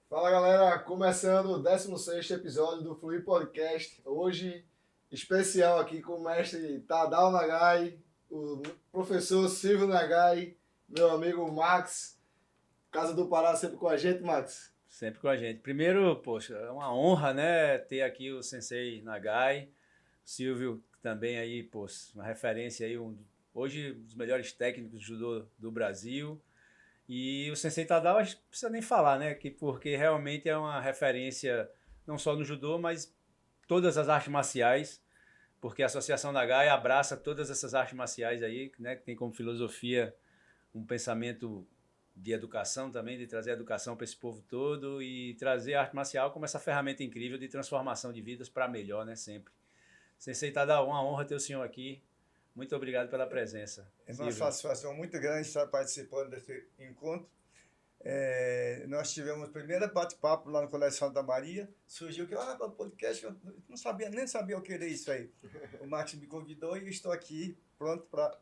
Fala galera, começando o 16º episódio do Fluir Podcast. Hoje, especial aqui com o mestre Tadao Nagai, o professor Silvio Nagai, meu amigo Max. Casa do Pará sempre com a gente, Max. Sempre com a gente. Primeiro, poxa, é uma honra, né, ter aqui o Sensei Nagai, o Silvio também aí, poxa, uma referência aí, hoje um dos melhores técnicos de judô do Brasil. E o Sensei Tadao, a gente não precisa nem falar, né, porque realmente é uma referência não só no judô, mas todas as artes marciais, porque a Associação Nagai abraça todas essas artes marciais aí, né, que tem como filosofia um pensamento de educação também, de trazer a educação para esse povo todo e trazer a arte marcial como essa ferramenta incrível de transformação de vidas para melhor, né, sempre. Sensei Tadao, uma honra ter o senhor aqui. Muito obrigado pela presença. É uma satisfação muito grande estar participando desse encontro. Nós tivemos o primeiro bate-papo lá no Colégio Santa Maria. Surgiu que, podcast, eu não sabia, nem sabia eu querer isso aí. O Max me convidou e estou aqui pronto para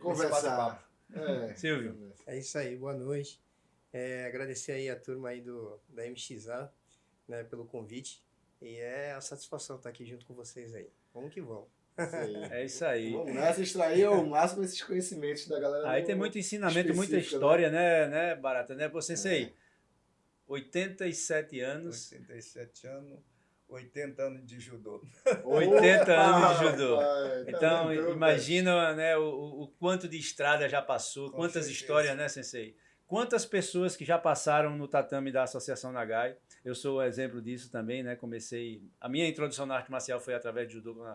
Conversar. Silvio. É isso aí, boa noite. Agradecer aí a turma aí da MXA, né, pelo convite. E é a satisfação estar aqui junto com vocês aí. Vamos que vamos. É isso aí. Vamos nessa, extrair ao máximo esses conhecimentos da galera. Aí tem muito ensinamento, muita história, né, Barata, né? Você sei, 87 anos. 87 anos, 80 anos de judô. 80 anos de judô. Pai, Então, tá imagina, né, o quanto de estrada já passou, Com quantas certeza. histórias, né, Sensei? Quantas pessoas que já passaram no tatame da Associação Nagai. Eu sou o exemplo disso também, né? Comecei... A minha introdução na arte marcial foi através de judô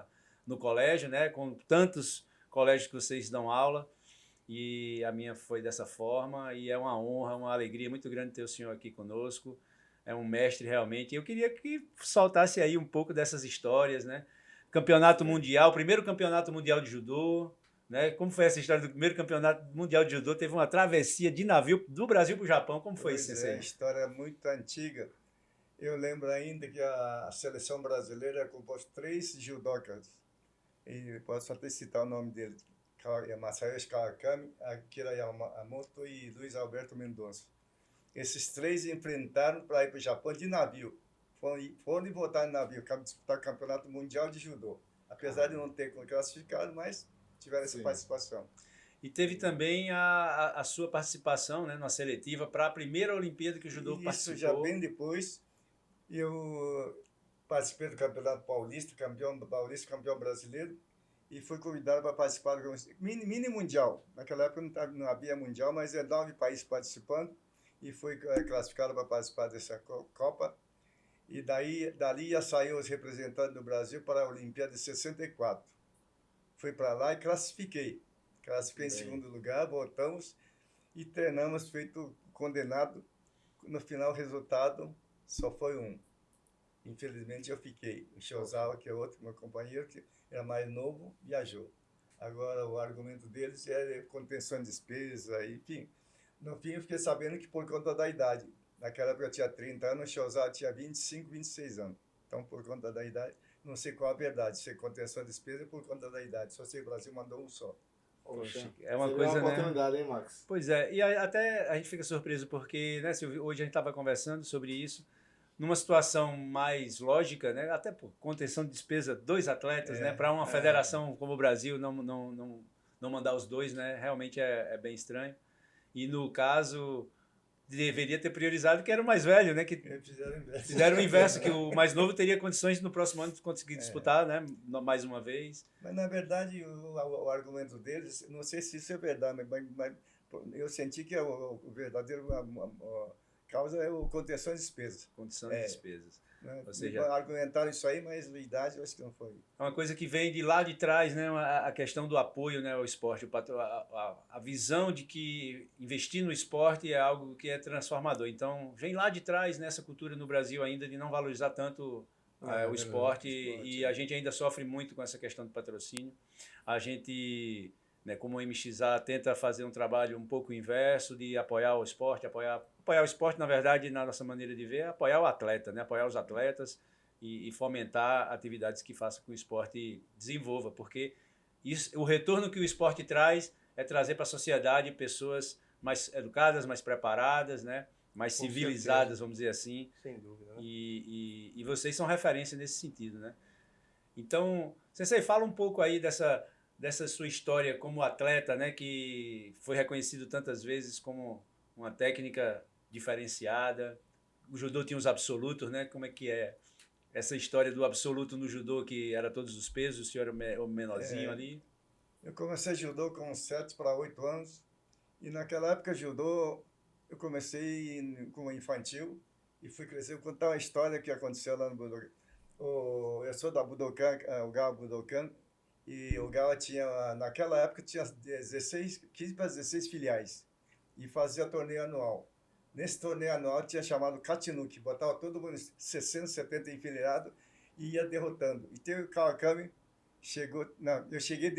no colégio, né? Com tantos colégios que vocês dão aula. E a minha foi dessa forma. E é uma honra, uma alegria muito grande ter o senhor aqui conosco. É um mestre realmente. Eu queria que soltasse aí um pouco dessas histórias, né? Campeonato mundial, primeiro campeonato mundial de judô, né? Como foi essa história do primeiro campeonato mundial de judô? Teve uma travessia de navio do Brasil para o Japão. Como foi isso, Pois Sensei? é, história muito antiga. Eu lembro ainda que a seleção brasileira é composta de 3 judocas. E posso até citar o nome dele. Masayoshi Kawakami, Akira Yamamoto e Luiz Alberto Mendonça. Esses 3 enfrentaram para ir para o Japão de navio. Foram e voltaram de navio, disputar o campeonato mundial de judô. Apesar de não ter classificado, mas tiveram essa participação. E teve também a sua participação, né, na seletiva para a primeira Olimpíada que o judô participou. Isso já bem depois. Eu participei do Campeonato Paulista, campeão brasileiro, e fui convidado para participar do mini mundial. Naquela época não havia mundial, mas 9 países participando, e fui classificado para participar dessa Copa. E dali já saiu os representantes do Brasil para a Olimpíada de 64. Fui para lá e classifiquei. Classifiquei em segundo lugar, voltamos e treinamos feito condenado. No final, o resultado só foi um. Infelizmente, eu fiquei. O Shozawa, que é outro meu companheiro, que era mais novo, viajou. Agora, o argumento deles é contenção de despesa, enfim. No fim, eu fiquei sabendo que por conta da idade. Naquela época eu tinha 30 anos, o Shozawa tinha 25, 26 anos. Então, por conta da idade, não sei qual a verdade. Se é contenção de despesa, é por conta da idade. Só sei que o Brasil mandou um só. Poxa, é uma Seria coisa, uma né? oportunidade, hein, Max? Pois é, e até a gente fica surpreso porque, né, Silvio, hoje a gente estava conversando sobre isso, numa situação mais lógica, né, até por contenção de despesa, 2 atletas, né, para uma federação como o Brasil não mandar os 2, né, realmente é bem estranho. E no caso, deveria ter priorizado que era o mais velho, né, que fizeram o inverso, que o mais novo teria condições no próximo ano de conseguir disputar, né, mais uma vez. Mas, na verdade, o argumento deles, não sei se isso é verdade, mas eu senti que o verdadeiro causa é o contenção de despesas. Condição de despesas. Né? Ou seja, argumentaram isso aí, mas a idade eu acho que não foi. É uma coisa que vem de lá de trás, né, a questão do apoio, né, ao esporte, a visão de que investir no esporte é algo que é transformador. Então, vem lá de trás nessa cultura no Brasil ainda de não valorizar tanto o esporte, e a gente ainda sofre muito com essa questão do patrocínio. A gente, né, como o MXA, tenta fazer um trabalho um pouco inverso de apoiar o esporte, apoiar o esporte, na verdade, na nossa maneira de ver, é apoiar o atleta, né, apoiar os atletas e fomentar atividades que façam com que o esporte desenvolva, porque o retorno que o esporte traz é trazer para a sociedade pessoas mais educadas, mais preparadas, né, mais Com civilizadas, vamos dizer assim. Sem dúvida, né? E vocês são referência nesse sentido, né? Então, Sensei, fala um pouco aí dessa sua história como atleta, né? Que foi reconhecido tantas vezes como uma técnica diferenciada. O judô tinha os absolutos, né? Como é que é essa história do absoluto no judô, que era todos os pesos, o senhor era o menorzinho ali? Eu comecei judô com 7 para 8 anos. E naquela época, judô, eu comecei como infantil e fui crescer. Vou contar uma história que aconteceu lá no Budokan. Eu sou da Budokan, o Gawa Budokan, e o Gawa tinha, naquela época, tinha 15 para 16 filiais e fazia torneio anual. Nesse torneio anual tinha chamado Katinuki, botava todo mundo 60, 70 enfileirado e ia derrotando. E teve o Kawakami, eu cheguei,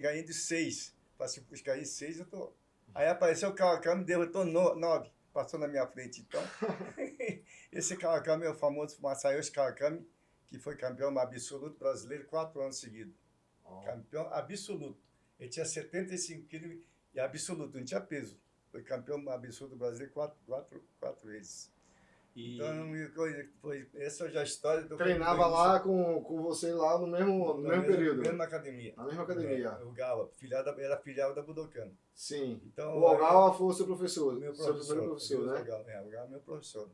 ganhei de 6. Passei por cair 6, eu tô. Aí apareceu o Kawakami, derrotou 9, passou na minha frente. Então, esse Kawakami é o famoso Masayoshi Kawakami, que foi campeão absoluto brasileiro 4 anos seguidos. Campeão absoluto. Ele tinha 75 quilos e absoluto, não tinha peso. Foi campeão absoluto brasileiro quatro vezes. Então, essa já é a história do... Treinava lá com você lá no mesmo período? Na mesma academia. Na mesma academia. O Gawa, era filial da Budokan. Sim. Então, o Ogawa foi o seu professor? Meu seu professor. primeiro professor, né? O Gawa é meu professor.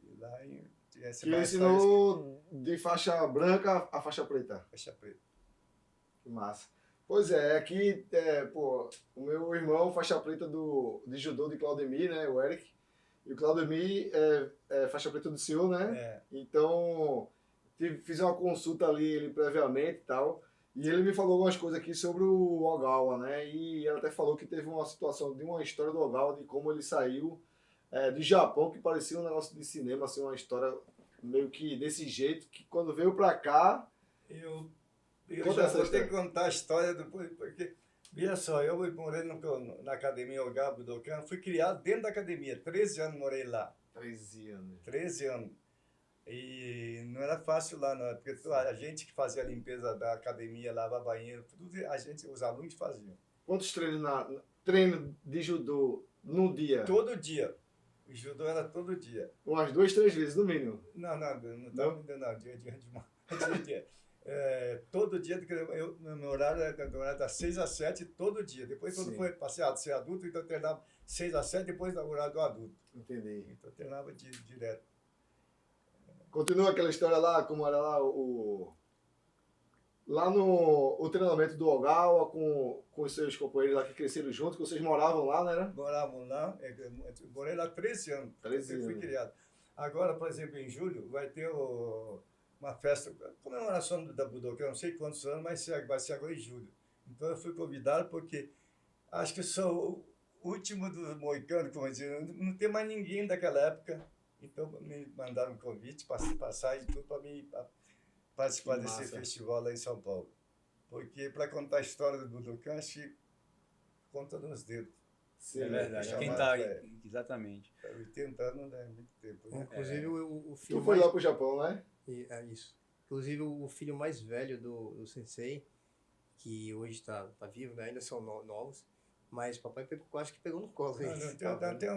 E lá que ensinou de faixa branca a faixa preta. Faixa preta. Que massa. Pois é, aqui, o meu irmão, faixa preta de judô de Claudemir, né, o Eric, e o Claudemir é faixa preta do senhor, né? É. Então, fiz uma consulta ali ele previamente e tal, e ele me falou algumas coisas aqui sobre o Ogawa, né? E ele até falou que teve uma situação, de uma história do Ogawa, de como ele saiu do Japão, que parecia um negócio de cinema, assim, uma história meio que desse jeito, que quando veio pra cá... Eu já vou ter que contar a história depois, porque, veja só, eu morei na academia Ogawa Budokan, fui criado dentro da academia, 13 anos morei lá. 13 anos. 13 anos. E não era fácil lá, não, porque a gente que fazia a limpeza da academia, lavava banheiro, tudo os alunos faziam. Quantos treino de judô no dia? Todo dia. O judô era todo dia. Umas 2, 3 vezes, no mínimo. Não, dia. Todo dia, meu horário era das 6 às 7, todo dia. Depois, quando passei a ser adulto, então eu treinava 6 às 7, depois do horário do adulto. Entendi. Então eu treinava direto. Continua aquela história lá, como era lá lá no treinamento do Ogawa com os seus companheiros lá que cresceram junto, que vocês moravam lá, né? Moravam lá, morei lá 13 anos. 13 anos. Fui criado. Agora, por exemplo, em julho, vai ter uma festa, comemoração da Budokan, não sei quantos anos, mas vai ser agora em julho. Então eu fui convidado porque acho que sou o último dos moicanos, como dizer, não tem mais ninguém daquela época. Então me mandaram um convite, passagem, tudo para mim participar desse festival lá em São Paulo. Porque para contar a história do Budokan, acho que conta nos dedos. Sim, é verdade. Quem tá exatamente. 80 anos não é muito tempo. Né? Inclusive o filho. Tu foi lá pro Japão, né? É isso. Inclusive o filho mais velho do Sensei, que hoje está vivo, né? Ainda são novos, mas papai quase que pegou no colo. Tem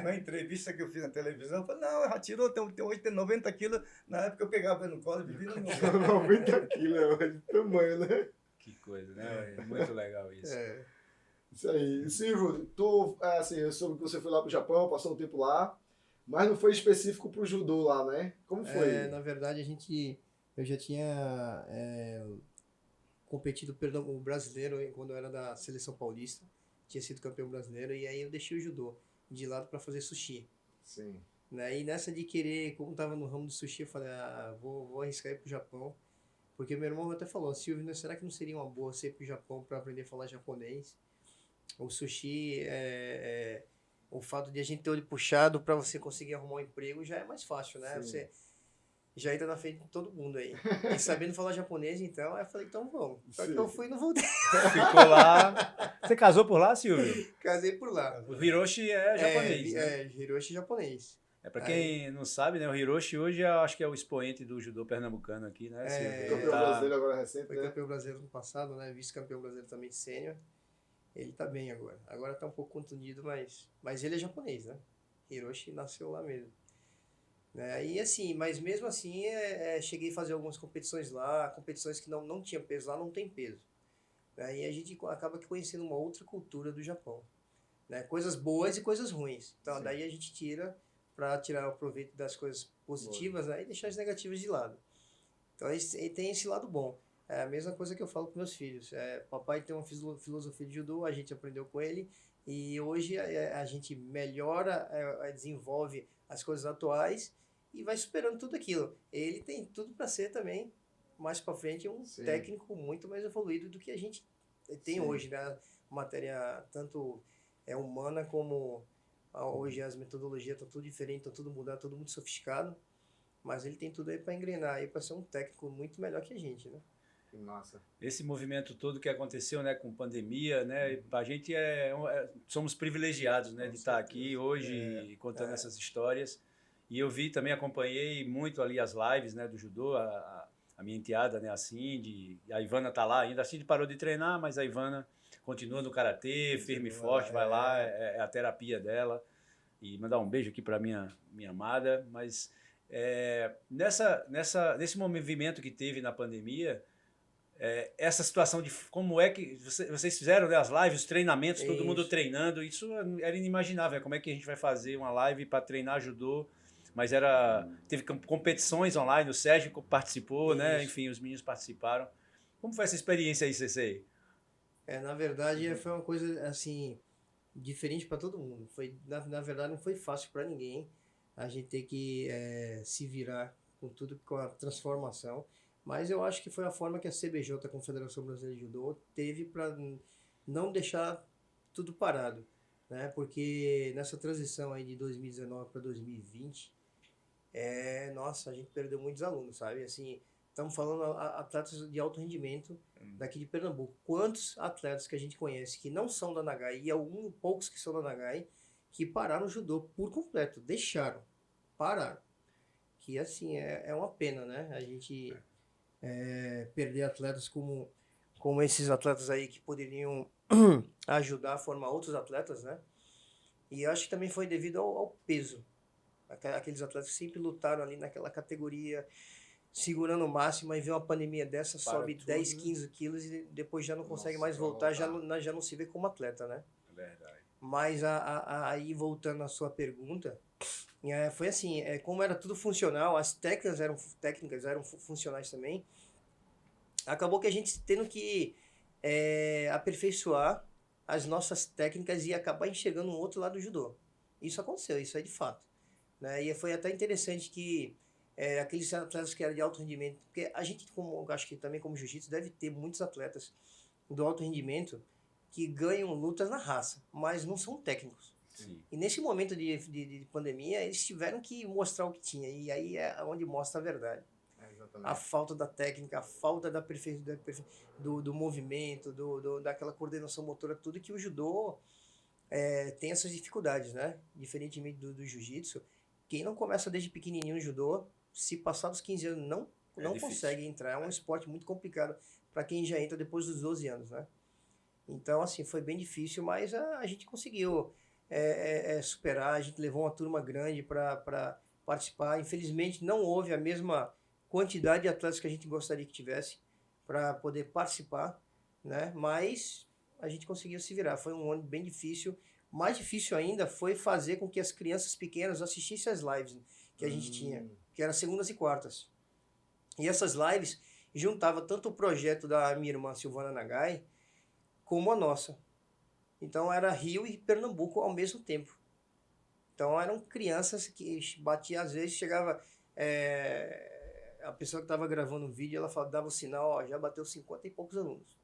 uma entrevista que eu fiz na televisão, eu falei, não, já tirou, hoje tem 90 quilos, na época eu pegava ele no colo e vivia no meu. 90 quilos, é de tamanho, né? Que coisa, né? É muito legal isso. Isso aí. Silvio, eu soube que você foi lá pro Japão, passou um tempo lá, mas não foi específico pro judô lá, né? Como foi? Na verdade, eu já tinha competido o brasileiro quando eu era da seleção paulista, tinha sido campeão brasileiro, e aí eu deixei o judô de lado para fazer sushi. Sim. Né? E nessa de querer, como estava no ramo do sushi, eu falei, vou arriscar ir pro Japão, porque meu irmão até falou, Silvio, será que não seria uma boa você ir pro Japão para aprender a falar japonês? O sushi, o fato de a gente ter olho puxado para você conseguir arrumar um emprego já é mais fácil, né? Sim. Você já entra na frente de todo mundo aí. E sabendo falar japonês, então, eu falei, então vamos. Só que eu fui e não voltei. Ficou lá. Você casou por lá, Silvio? Casei por lá. O Hiroshi é japonês. Hiroshi japonês. Pra quem não sabe, né? O Hiroshi hoje acho que é o expoente do judô pernambucano aqui, né, Silvio? Campeão brasileiro agora recente, foi campeão brasileiro no passado, né? Vice-campeão brasileiro também sênior. Ele tá bem agora. Agora tá um pouco contundido, mas ele é japonês, né? Hiroshi nasceu lá mesmo. Né? E assim, mas mesmo assim, cheguei a fazer algumas competições lá, competições que não tinha peso, lá não tem peso. Né? E a gente acaba conhecendo uma outra cultura do Japão. Né? Coisas boas e coisas ruins. Então, Sim. daí a gente tira para tirar o proveito das coisas positivas, né? E deixar as negativas de lado. Então, tem esse lado bom. É a mesma coisa que eu falo com meus filhos. Papai tem uma filosofia de judô, a gente aprendeu com ele, e hoje a gente melhora, desenvolve as coisas atuais e vai superando tudo aquilo. Ele tem tudo para ser também, mais para frente, um Sim. técnico muito mais evoluído do que a gente tem Sim. hoje, né? Matéria tanto humana como hoje as metodologias estão tudo diferente, estão tudo mudado, tudo muito sofisticado. Mas ele tem tudo aí para engrenar, aí para ser um técnico muito melhor que a gente, né? Que massa. Esse movimento todo que aconteceu, né, com pandemia, né, a gente somos privilegiados, né, de estar aqui hoje contando essas histórias. E eu acompanhei muito ali as lives, né, do judô, a minha enteada, né, a Cindy, a Ivana tá lá ainda. A Cindy parou de treinar, mas a Ivana continua no karatê, firme e forte, vai lá, é a terapia dela. E mandar um beijo aqui para minha amada, mas nesse movimento que teve na pandemia, essa situação de como é que vocês fizeram, né, as lives, os treinamentos, todo mundo treinando, isso era inimaginável. Como é que a gente vai fazer uma live para treinar judô? Mas teve competições online, o Sérgio participou, né? Enfim, os meninos participaram. Como foi essa experiência aí, Sensei? Na verdade, foi uma coisa assim diferente para todo mundo. Na verdade, não foi fácil para ninguém. A gente ter que se virar com tudo, com a transformação. Mas eu acho que foi a forma que a CBJ, a Confederação Brasileira de Judô, teve para não deixar tudo parado, né? Porque nessa transição aí de 2019 para 2020, nossa, a gente perdeu muitos alunos, sabe? Assim, estamos falando atletas de alto rendimento daqui de Pernambuco. Quantos atletas que a gente conhece que não são da Nagai e poucos que são da Nagai que pararam o judô por completo, pararam. Que assim, é uma pena, né? A gente perder atletas como esses atletas aí que poderiam ajudar a formar outros atletas, né? E eu acho que também foi devido ao peso. Aqueles atletas que sempre lutaram ali naquela categoria, segurando o máximo, e vê uma pandemia dessa, sobe 10, 15 quilos e depois já não consegue mais voltar, já não se vê como atleta, né? É verdade. Mas aí, voltando à sua pergunta, foi assim, como era tudo funcional, as técnicas eram funcionais também, acabou que a gente tendo que aperfeiçoar as nossas técnicas e acabar enxergando um outro lado do judô. Isso aconteceu, isso é de fato. Né? E foi até interessante que aqueles atletas que eram de alto rendimento, porque a gente, acho que também como jiu-jitsu, deve ter muitos atletas do alto rendimento que ganham lutas na raça, mas não são técnicos. Sim. E nesse momento de pandemia, eles tiveram que mostrar o que tinha, e aí é onde mostra a verdade. A falta da técnica, a falta do movimento, daquela coordenação motora, tudo que o judô tem essas dificuldades, né? Diferentemente do jiu-jitsu, quem não começa desde pequenininho no judô, se passar dos 15 anos, não consegue entrar. É um esporte muito complicado para quem já entra depois dos 12 anos, né? Então, assim, foi bem difícil, mas a gente conseguiu superar. A gente levou uma turma grande para participar. Infelizmente, não houve a mesma quantidade de atletas que a gente gostaria que tivesse para poder participar, né? Mas a gente conseguiu se virar. Foi um ano bem difícil. Mais difícil ainda foi fazer com que as crianças pequenas assistissem às lives que a gente tinha, que eram segundas e quartas. E essas lives juntavam tanto o projeto da minha irmã Silvana Nagai, como a nossa. Então era Rio e Pernambuco ao mesmo tempo. Então eram crianças que batiam, às vezes chegava a pessoa que estava gravando o vídeo, ela dava o sinal, já bateu 50 e poucos alunos.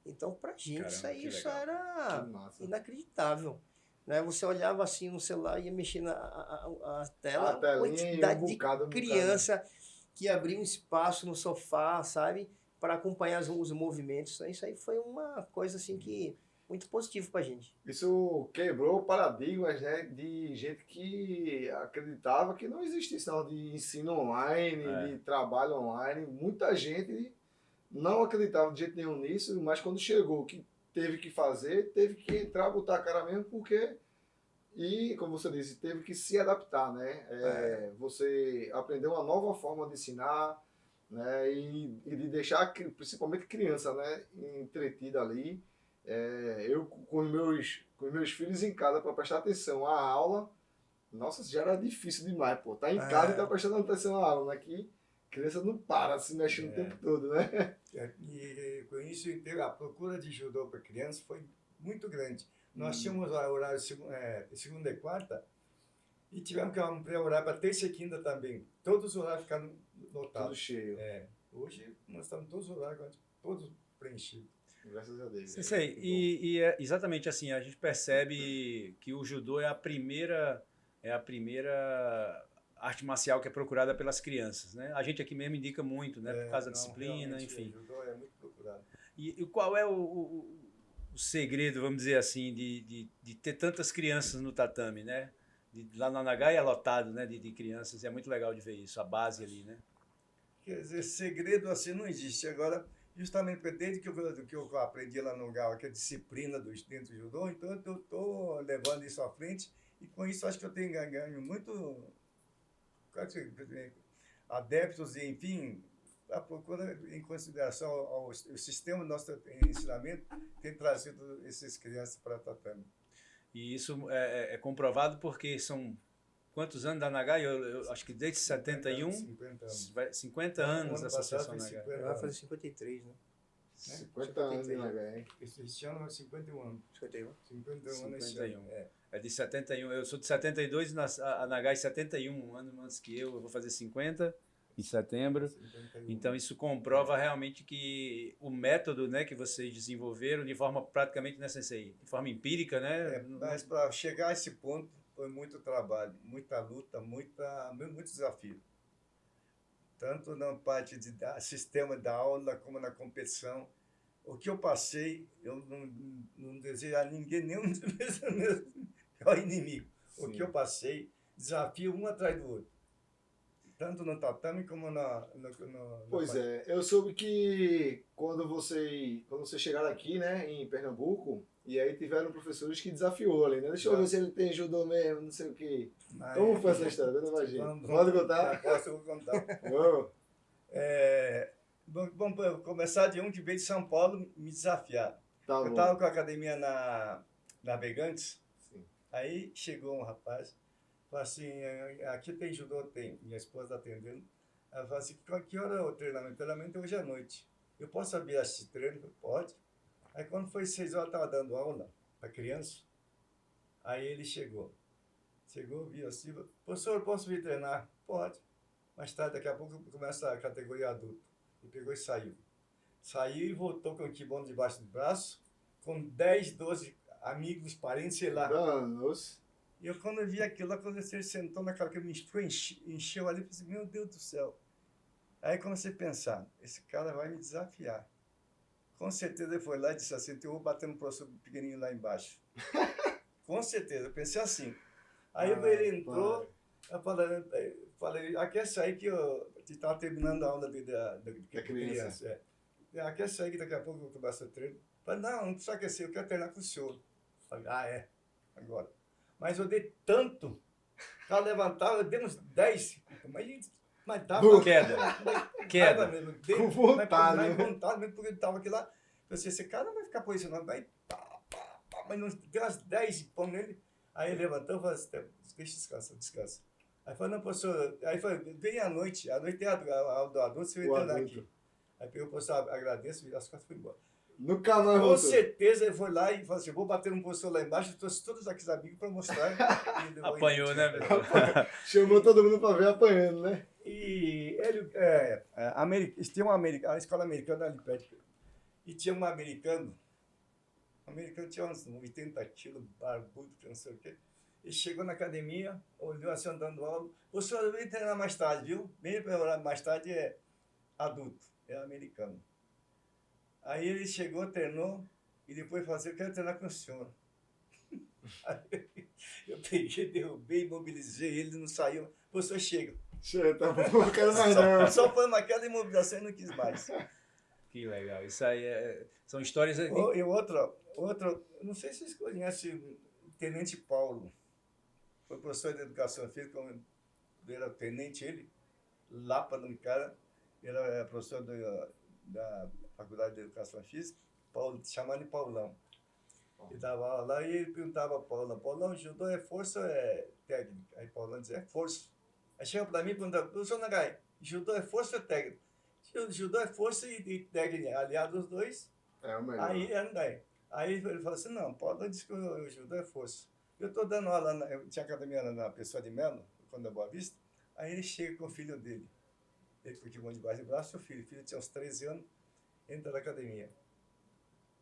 Então pra gente isso era inacreditável. Né? Você olhava assim no celular e ia mexer a tela, a quantidade de criança que abria um espaço no sofá, sabe? Para acompanhar os movimentos. Isso aí foi uma coisa assim que muito positivo pra gente. Isso quebrou paradigmas, né, de gente que acreditava que não existisse não, de ensino online, de trabalho online. Muita gente não acreditava de jeito nenhum nisso, mas quando chegou, que teve que fazer, teve que entrar, botar a cara mesmo, porque... E, como você disse, teve que se adaptar, né? Você aprendeu uma nova forma de ensinar, né? E de deixar, principalmente criança, né? Entretida ali. Eu, com os meus filhos em casa, para prestar atenção à aula, nossa, já era difícil demais, pô. Tá em casa e tá prestando atenção à aula, né? Que criança não para se mexendo o tempo todo, né? E com isso, a procura de judô para crianças foi muito grande. Nós tínhamos horário segunda e quarta e tivemos que ampliar o horário para terça e quinta também. Todos os horários ficaram lotados. Tudo cheio. Hoje nós estamos todos os horários todos preenchidos. Graças a Deus. Isso aí. E é exatamente assim, a gente percebe que o judô é a primeira arte marcial que é procurada pelas crianças, né? A gente aqui mesmo indica muito, né? Por causa da disciplina, enfim. O judô é muito procurado. E qual é o segredo, vamos dizer assim, de ter tantas crianças no tatame, né? Lá no Nagai é lotado, né? De crianças, e é muito legal de ver isso, a base ali, né? Quer dizer, segredo assim não existe. Agora, justamente desde que eu aprendi lá no Gal, que é a disciplina dentro do judô, então eu estou levando isso à frente e com isso acho que eu tenho ganho muito adeptos e, enfim, a procura em consideração ao sistema do nosso ensinamento tem trazido essas crianças para tatame. E isso é comprovado porque são quantos anos da Nagai? Eu acho que desde 71, 50 anos da Associação Nagai. Vai fazer 53, né? 50 anos de Nagai, hein? Este ano é 51 anos. 51 anos. 51. É de 71. Eu sou de 72 e a Nagai 71, um ano antes que eu vou fazer 50 em setembro. 51. Então isso comprova realmente que o método, né, que vocês desenvolveram de forma praticamente, né, Sensei? De forma empírica, né? Mas para chegar a esse ponto foi muito trabalho, muita luta, muito desafio. Tanto na parte de sistema da aula como na competição. O que eu passei, eu não desejo a ninguém, nenhum dos meus inimigo. O que eu passei, desafio um atrás do outro. Tanto no tatame como Pois eu soube que quando vocês chegaram aqui, né, em Pernambuco, e aí tiveram professores que desafiou ali, né? Deixa eu ver se ele tem judô mesmo, não sei o quê. Como foi essa história? Pode contar? Posso contar. Vamos começar de um que veio de São Paulo me desafiar. Tá eu bom. estava com a academia na Navegantes, Sim. aí chegou um rapaz, falou assim, aqui tem judô? Tem. Minha esposa está atendendo. Ela falou assim, que hora é o treinamento? O treinamento é hoje à noite. Eu posso saber esse treino? Eu falei, pode. Aí quando foi 6 horas, eu estava dando aula para criança. Aí ele chegou, viu assim, professor, posso vir treinar? Pode. Mais tarde, daqui a pouco, começa a categoria adulto. Ele pegou e saiu. Saiu e voltou com o kimono debaixo do braço, com 10, 12 amigos, parentes, sei lá. Danos. E eu, quando eu vi aquilo lá, quando ele sentou naquela que me encheu ali, eu pensei, meu Deus do céu. Aí comecei a pensar, esse cara vai me desafiar. Com certeza ele foi lá e disse assim, eu vou bater no professor pequenininho lá embaixo. Com certeza, eu pensei assim. Aí ele entrou, eu falei, aquece aí que eu estava terminando a aula da criança. Aquece aí que daqui a pouco eu vou começar o treino. Falei, não precisa aquecer, eu quero treinar com o senhor. Falei, agora. Mas eu dei tanto, o cara levantava, eu dei uns 10, mas tava... Queda. Mesmo, com vontade. Mas vontade mesmo, porque ele estava aqui lá. Eu pensei, esse cara não vai ficar por isso não. Aí, mas não deu umas 10 pão nele. Aí ele levantou e falou assim, deixa descansa. Aí falou, não, professor, aí foi, vem à noite é a aula do adulto, você vai treinar aqui. Aí pegou o professor, agradeço, e as costas foi embora. Nunca mais Com voltou. certeza ele foi lá e falou assim, vou bater no professor lá embaixo, trouxe todos aqueles amigos para mostrar. Apanhou, né? Chamou todo mundo para ver apanhando, né? E ele, tinha a escola americana ali perto, e tinha um americano tinha uns 80 quilos, barbudo, não sei o quê. Ele chegou na academia, olhou assim, andando aula. O senhor vem treinar mais tarde, viu? Vem treinar mais tarde, é adulto, é americano. Aí ele chegou, treinou, e depois falou assim, eu quero treinar com o senhor. Aí eu peguei, derrubei, imobilizei, ele não saiu. O senhor chega. Chega, tá bom, não quero mais não. Só foi naquela imobilização e não quis mais. Que legal. Isso aí são histórias. E outro, não sei se vocês conhecem o Tenente Paulo. Foi professor de educação física, ele era tenente, ele, Lapa no cara, ele era professor da Faculdade de Educação Física, Paulo, chamado de Paulão. Ele dava aula lá e ele perguntava para Paulão, judô é força ou é técnica? Aí Paulão dizia, é força. Aí chega para mim e pergunta, professor Nagai, judô é força ou é técnica? Judô é força e técnica, aliado os dois. É o melhor. Aí ele falou assim, não, Paulão disse que o judô é força. Eu estou dando aula, eu tinha academia na Pessoa de Melo, quando é Boa Vista, aí ele chega com o filho dele. Ele foi de debaixo do braço, o filho tinha uns 13 anos, entra na academia.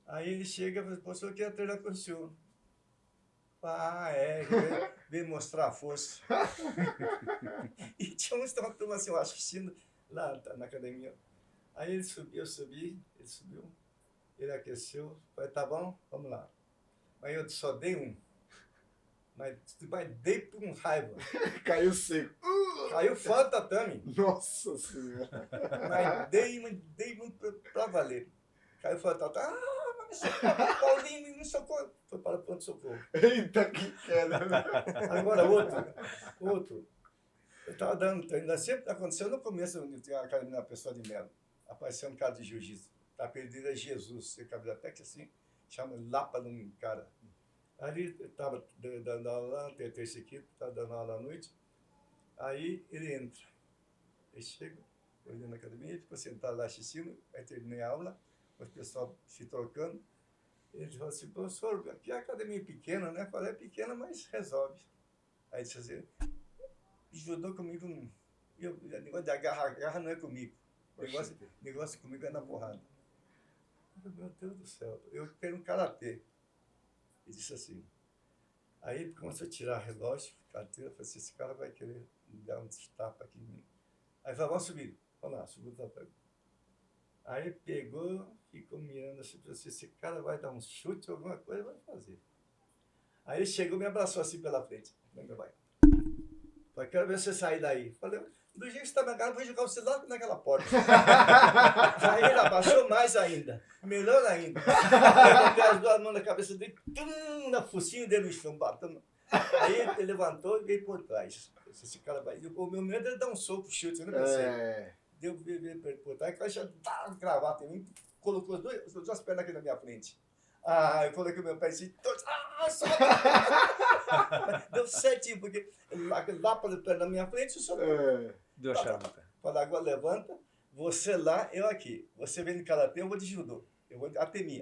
Aí ele chega e fala, professor, eu quero treinar com o senhor. Veio mostrar a força. E tinha uma turma assim, eu assistindo lá na academia. Aí ele subiu, ele subiu, ele aqueceu, falei, tá bom, vamos lá. Mas eu só dei um. Mas dei por um raiva. Caiu seco. Caiu fora do tatame. Nossa Senhora. Mas dei muito pra valer. Caiu fora do tatame. Paulinho, me socorro. Foi para o pronto-socorro. Eita, que queda. Agora, outro. Eu estava dando treino. Sempre aconteceu no começo, eu tinha a academia na Pessoa de Melo. Apareceu um cara de jiu-jitsu. Tá perdido é Jesus. Você cabelo até que assim, chama Lapa no cara. Aí ele estava dando aula lá, terça equipe, estava dando aula à noite. Aí ele entra. Ele chega, olhando na academia, ficou sentado lá assistindo, aí terminei a aula, o pessoal se trocando. Ele falou assim, professor, aqui é a academia pequena, né? Eu falei, é pequena, mas resolve. Aí disse assim, judô comigo, o negócio de agarra não é comigo. Negócio comigo é na porrada. Meu Deus do céu, eu quero um karatê. Ele disse assim. Aí ele começou a tirar relógio, carteira, falei assim, esse cara vai querer me dar um destape aqui em mim. Aí falou, vamos subir. Vamos lá, subiu o tatame. Aí pegou, ficou mirando assim, esse cara vai dar um chute, alguma coisa, vai fazer. Aí ele chegou e me abraçou assim pela frente. Vai. Falei, quero ver você sair daí. Falei, do jeito que você está na cara, vou jogar você lá naquela porta. Aí ele abaixou mais ainda. Melhor ainda. Eu botei as duas mãos na cabeça dele, na focinho dele no chão, batendo. Aí ele levantou e veio por trás. Esse cara vai. O meu medo é dar um soco, chute, eu não pensei. Deu por trás, o cara já dá uma gravata em mim, colocou as duas pernas aqui na minha frente. Eu coloquei o meu pé assim, solta! Deu certinho, porque lá na minha frente, o senhor. Deu a charuta. Falei, agora levanta, você lá, eu aqui. Você vem de karatê, eu vou de judô. Eu vou de Atemi.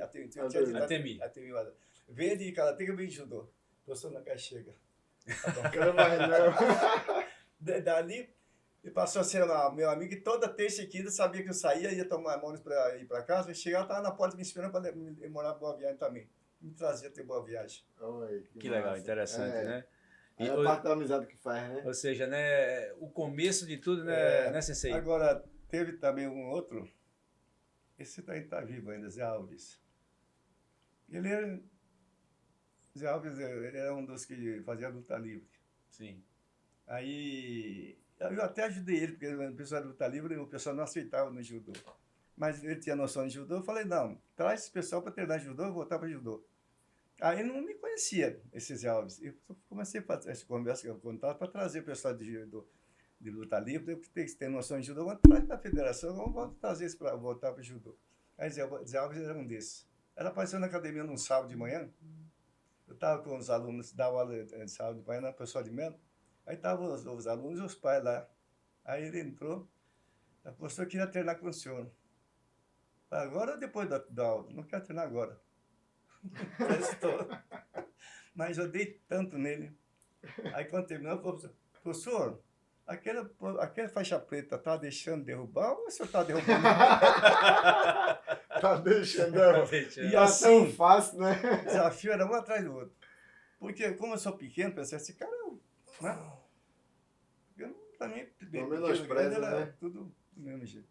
Vem de karatê, eu venho de judô. Professor Nagai chega. Dali, e passou a ser meu amigo, e toda terça e quinta sabia que eu saía, ia tomar ônibus para ir para casa, e chegava, estava na porta me esperando para morar Boa Viagem também. Me trazia até Boa Viagem. Oi, que legal, interessante, né? E é a parte da amizade que faz, né? Ou seja, né, o começo de tudo, né, Sensei? Agora, teve também um outro, esse daí está vivo ainda, Zé Alves. Zé Alves, ele era um dos que fazia luta livre. Sim. Aí, eu até ajudei ele, porque o pessoal de luta livre, o pessoal não aceitava no judô. Mas ele tinha noção de judô, eu falei, não, traz esse pessoal para treinar judô, eu voltar para judô. Aí não me conhecia, esses Alves. Eu comecei a fazer essa conversa com o contato para trazer o pessoal de luta livre, porque tem que ter noção de judô, vamos trazer para a federação, vamos trazer isso para voltar para o judô. Aí Zé Alves era um desses. Ela apareceu na academia num sábado de manhã, eu estava com os alunos, dava aula de sábado de manhã na Pessoa de Melo, aí estavam os alunos e os pais lá. Aí ele entrou, a professora queria treinar com o senhor. Agora ou depois da aula? Não quero treinar agora. Prestou. Mas eu dei tanto nele. Aí quando terminou, eu falei, professor, aquela faixa preta tá deixando derrubar ou o senhor tá derrubando? Tá deixando. E Tá assim, tão fácil, né? o desafio era um atrás do outro. Porque como eu sou pequeno, pensei, esse cara, né? Pra mim, menospreza, era né? tudo do mesmo jeito.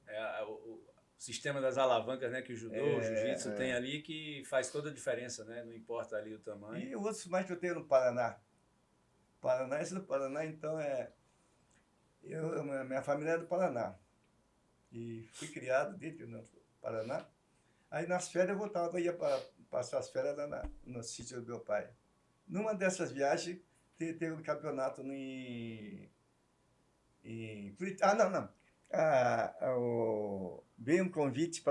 O sistema das alavancas, né, que o judô, o jiu-jitsu tem ali, que faz toda a diferença, né? Não importa ali o tamanho. E outros mais que eu tenho no Paraná. Esse do Paraná, então, minha família é do Paraná. E fui criado desde Paraná. Aí nas férias eu voltava, ia para passar as férias lá no sítio do meu pai. Numa dessas viagens, teve um campeonato em Curitiba. Não. Veio um convite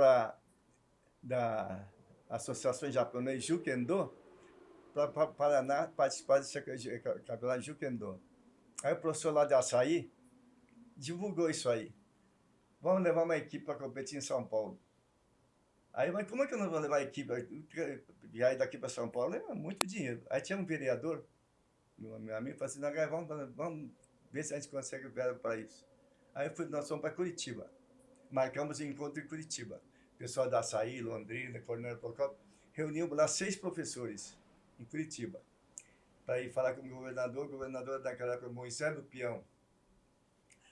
da Associação Japonesa Jukendo para Paraná participar desse campeonato Jukendo. Aí o professor lá de Açaí divulgou isso aí. Vamos levar uma equipe para competir em São Paulo. Aí, mas como é que eu não vou levar a equipe? Viajar daqui para São Paulo é muito dinheiro. Aí tinha um vereador, meu amigo, falou assim, vamos ver se a gente consegue verba para isso. Aí nós fomos para Curitiba. Marcamos um encontro em Curitiba. O pessoal da Açaí, Londrina, Cornélio Procópio, reunimos lá 6 professores em Curitiba. Para ir falar com o governador daquela época, Moisés do Peão.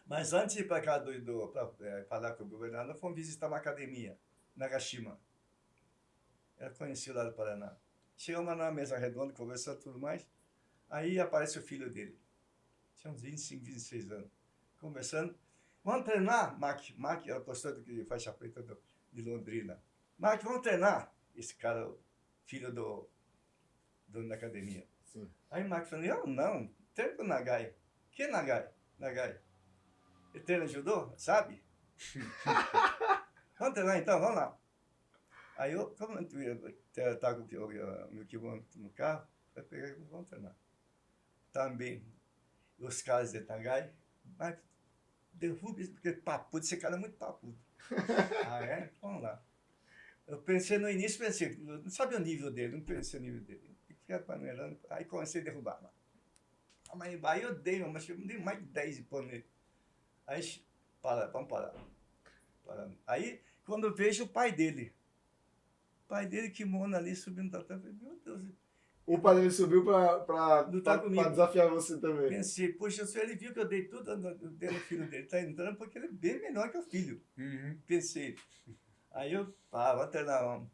Mas antes de ir para cá para falar com o governador, fomos visitar uma academia, Nagashima. Era conhecido lá do Paraná. Chegamos lá na mesa redonda, conversando tudo mais. Aí aparece o filho dele. Tinha uns 25, 26 anos. Conversando. Vamos treinar? Mac era o professor de faixa preta de Londrina. Mac, vamos treinar? Esse cara, filho do dono da academia. Sim. Aí o Mac falou, eu não, treino com o Nagai. Que Nagai? Nagai. Ele treina judô? Sabe? Vamos treinar então, vamos lá. Aí eu, como eu estava com o meu kimono no carro, eu peguei e vamos treinar. Também, os caras de Nagai, mas derruba isso, porque papudo, esse cara é muito papudo. Ah, é? Vamos lá. Eu pensei no início, não sabia o nível dele, não pensei no nível dele. Fiquei paneirando, aí comecei a derrubar. Mas aí eu dei mais de 10 pão nele. Aí, vamos parar. Aí, quando eu vejo o pai dele, kimono ali, subindo da tampa, meu Deus. O pai dele subiu para lutar comigo. desafiar você também. Pensei, poxa, ele viu que eu dei tudo no filho dele, tá entrando porque ele é bem melhor que o filho. Uhum. Pensei. Aí eu, vamos treinar.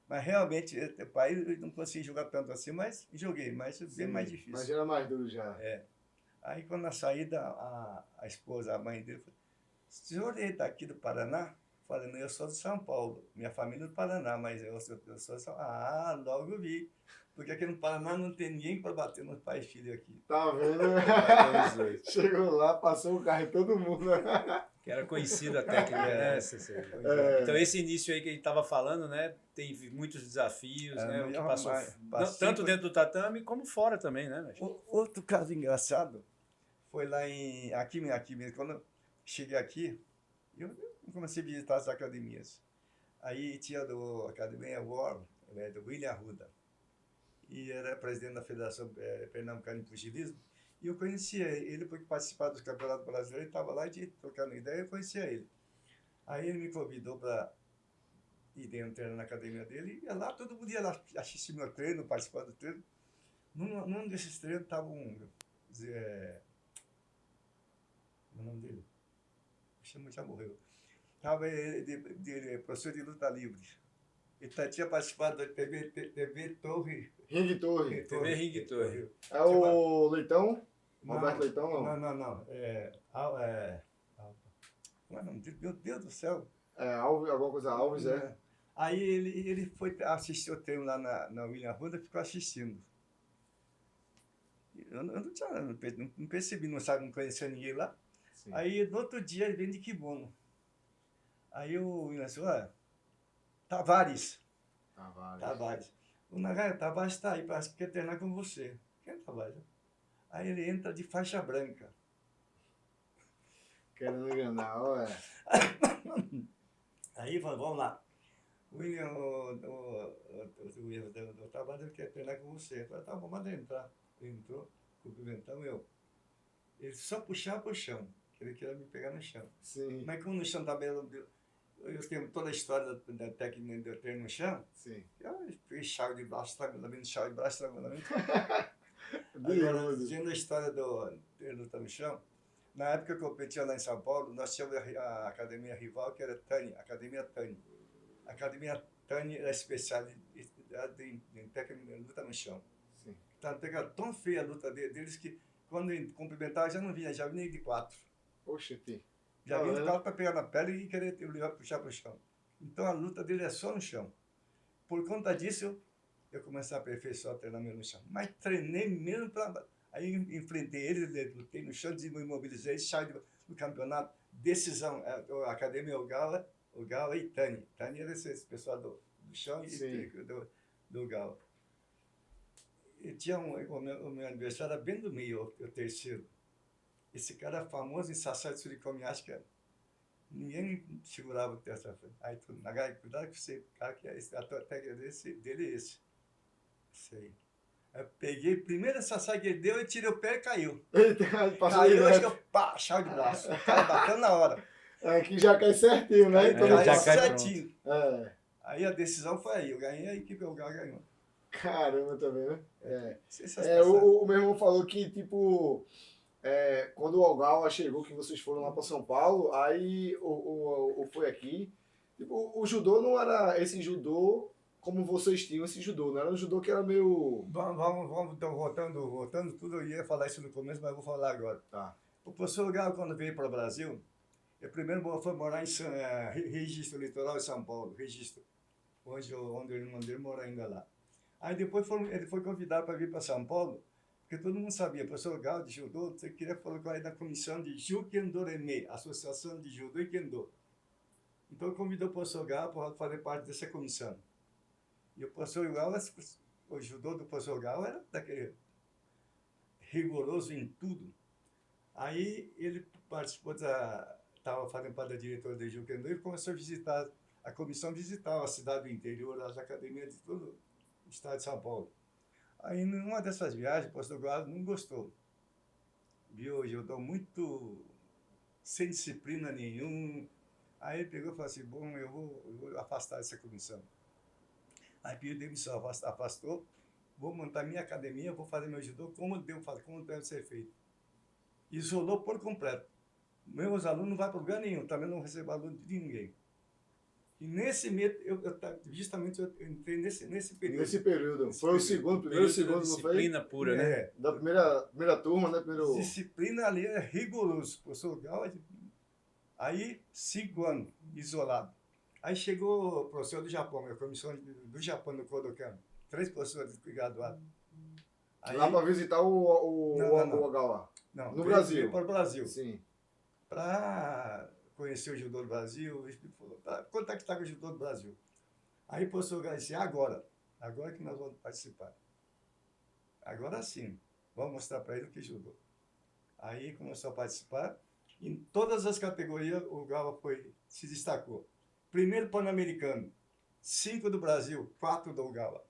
Mas realmente, o pai eu não consegui jogar tanto assim, mas joguei, mas bem mais difícil. Mas era mais duro já. É. Aí quando na saída, a esposa, a mãe dele, falou, o senhor é daqui do Paraná? Falei, não, eu sou de São Paulo, minha família é do Paraná, mas eu sou de São Paulo. Ah, logo eu vi. Porque aqui no Paraná não tem ninguém para bater nos pai e filho aqui. Tá vendo? Chegou lá, passou o carro em todo mundo. Que era conhecida a técnica, né? Então esse início aí que a gente estava falando, né? Tem muitos desafios, né? O que passou, tanto dentro do tatame como fora também, né? Outro caso engraçado foi lá aqui mesmo. Quando eu cheguei aqui, eu comecei a visitar as academias. Aí tinha do Academia War, do William Arruda. E era presidente da Federação Pernambucana de Pugilismo. E eu conhecia ele porque participava dos campeonatos brasileiros, ele estava lá e trocando ideia, eu conhecia ele. Aí ele me convidou para ir treinar na academia dele, e ia lá, todo mundo ia lá assistir meu treino, participar do treino. Num desses treinos estava o nome dele? Já morreu. Estava ele, professor de luta livre. Ele tinha participado da TV Torre. Ring Torre. TV Ring Torre. É o Leitão? Roberto Leitão, não? Não. Como é o nome dele? Meu Deus do céu. Alves, alguma coisa Alves, é. Aí ele foi assistir o treino lá na William Arruda e ficou assistindo. Eu não percebi, não conhecia ninguém lá. Sim. Aí no outro dia ele vem de kimono. Aí o William disse, Tavares. O Nagai, Tavares está aí, parece que quer treinar com você. Quem é Tavares? Aí ele entra de faixa branca. Querendo enganar, ué. Aí falou, vamos lá. O William, o Tavares quer treinar com você. Eu falei, tá bom, manda entrar. Ele entrou, cumprimentamos eu. Ele só puxava pro chão. Ele queria me pegar no chão. Sim. Mas como no chão tá bem... Eu tenho toda a história da técnica de eu treino no chão. Sim. Eu fiz chave de braço, estrangulamento, chave de braço, estrangulamento. Agora, dizendo a história do luta no chão, na época que eu competia lá em São Paulo, nós tínhamos a academia rival, que era Tani, a Academia Tani. A Academia Tani era especializada em técnica de luta no chão. Sim. Tanto que era tão feia a luta deles que, quando eu cumprimentava, já não vinha, já vinha de 4. Poxa, filho. Já vinha de 4 para pegar na pele e querer puxar para o chão. Então a luta dele é só no chão. Por conta disso, eu comecei a aperfeiçoar o treinamento no chão. Mas treinei mesmo para... Aí enfrentei ele, lutei no chão, desimobilizei, saí do campeonato. Decisão, a Academia Ogawa e Tani. Tani era esse pessoal do chão e do Ogawa. E tinha o meu adversário era bem do meio, o terceiro. Esse cara famoso em Sasai Tsurikomi, acho que ninguém segurava o terceiro. Aí tudo, Nagai, cuidado com você, cara, que é esse, a técnica dele é esse. Isso aí. Aí eu peguei, primeiro Sasai que ele deu, eu tirei o pé e caiu. Caiu, acho que eu, pá, chave de braço. O cara bateu na hora. Aqui já cai certinho, né? Então, já já cai certinho. Aí a decisão foi aí, eu ganhei, a equipe Ogawa ganhou. caramba, também, né? Sensacional. O meu irmão falou que, tipo, quando o Ogawa chegou, que vocês foram lá para São Paulo, aí foi aqui. Tipo, o judô não era esse judô como vocês tinham esse judô, não era um judô que era meio... Vamos então, voltando tudo, eu ia falar isso no começo, mas eu vou falar agora. Tá. O professor Ogawa, quando veio para o Brasil, ele primeiro foi morar em Registro, litoral de São Paulo, Registro, onde ele mandou morar ainda lá. Aí depois ele foi convidado para vir para São Paulo, porque todo mundo sabia, o professor Ogawa de judô, você queria colocar aí na comissão de Jukendo Reme, Associação de Judô e Kendo. Então convidou o professor Ogawa para fazer parte dessa comissão. E o professor Ogawa, o judô do professor Ogawa era daquele rigoroso em tudo. Aí ele participou estava fazendo parte da diretoria do Jukendo e começou a visitar, a comissão visitava a cidade do interior, as academias de todo o estado de São Paulo. Aí, numa dessas viagens, o professor Ogawa não gostou. Viu o judô muito sem disciplina nenhuma. Aí ele pegou e falou assim, bom, eu vou afastar dessa comissão. Aí pediu demissão, afastou, vou montar minha academia, vou fazer meu judô como deve ser feito. Isolou por completo. Meus alunos não vão para lugar nenhum, também não recebo aluno de ninguém. E nesse meio, justamente eu entrei nesse período. Nesse período. Foi o segundo, primeiro segundo, não foi? Disciplina pura, né? Da primeira turma, né? Disciplina ali é rigoroso, professor Ogawa. Aí, 5 anos, isolado. Aí chegou o professor do Japão, a comissão do Japão no Kodokan. 3 professores graduados. Lá para visitar o Ogawa. Não, no Brasil. Para o Brasil. Sim. Para conhecer o judô do Brasil, para contactar com o judô do Brasil. Aí o professor Ogawa disse, agora que nós vamos participar. Agora sim, vamos mostrar para ele o que é judô. Aí começou a participar. Em todas as categorias, o Ogawa se destacou. Primeiro Pan-Americano, 5 do Brasil, 4 do Ogawa.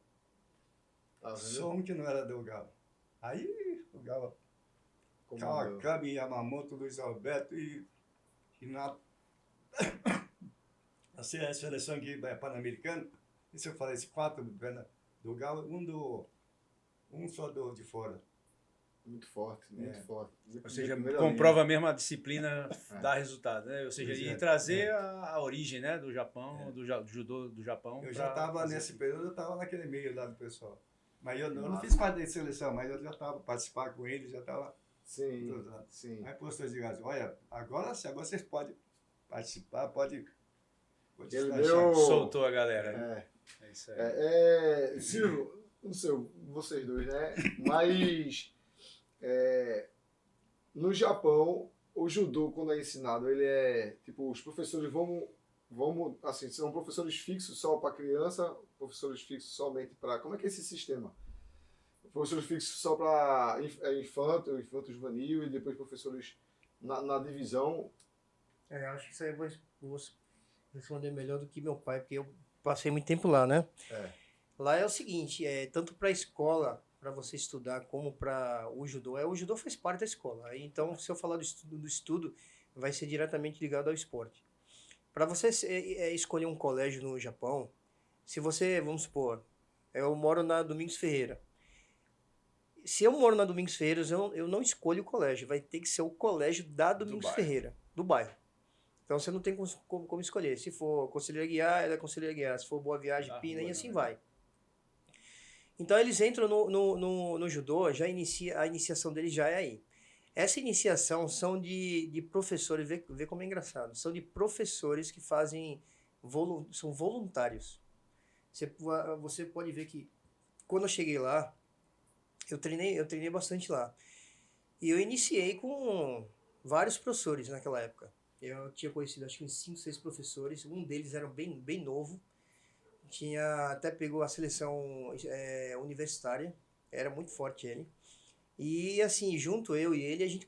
Só um que não era do Ogawa. Aí o Ogawa, Kawakami, Yamamoto, Luiz Alberto e Renato. A seleção aqui é Pan-Americana, isso eu falei, esses 4 do Ogawa, um só de fora. Muito forte, muito forte. Ou seja, comprova mesmo a disciplina dá resultado, né? Ou seja, e trazer a origem, né, do Japão, do judô do Japão. Eu já estava nesse período, eu estava naquele meio lá do pessoal. Mas eu não fiz parte da seleção, mas eu já estava participando com eles, já estava. Sim. Aí o professor disse, olha, agora vocês podem participar, pode soltou a galera. É isso aí. Silvio, não sei, vocês dois, né? Mas no Japão, o judô, quando é ensinado, ele é tipo, os professores vão assim, são professores fixos só para criança, professores fixos somente para... Como é que é esse sistema? Professores fixos só para infanto juvenil e depois professores na divisão. Acho que isso aí eu vou responder melhor do que meu pai, porque eu passei muito tempo lá, né? Lá é o seguinte, tanto para a escola, para você estudar, como para o judô. O judô faz parte da escola. Então, se eu falar do estudo, vai ser diretamente ligado ao esporte. Para você escolher um colégio no Japão, se você, vamos supor, eu moro na Domingos Ferreira. Se eu moro na Domingos Ferreira, eu não escolho o colégio. Vai ter que ser o colégio da Domingos Ferreira, do bairro. Então, você não tem como escolher. Se for Conselheiro Aguiar, é da Conselheiro Aguiar. Se for Boa Viagem, Pina, e assim vai. Então, eles entram no judô, a iniciação deles já é aí. Essa iniciação são de professores, vê como é engraçado, são de professores que fazem são voluntários. Você pode ver que quando eu cheguei lá, eu treinei bastante lá. E eu iniciei com vários professores naquela época. Eu tinha conhecido acho que uns 5, 6 professores. Um deles era bem novo. Até pegou a seleção universitária. Era muito forte ele. E assim, junto eu e ele, a gente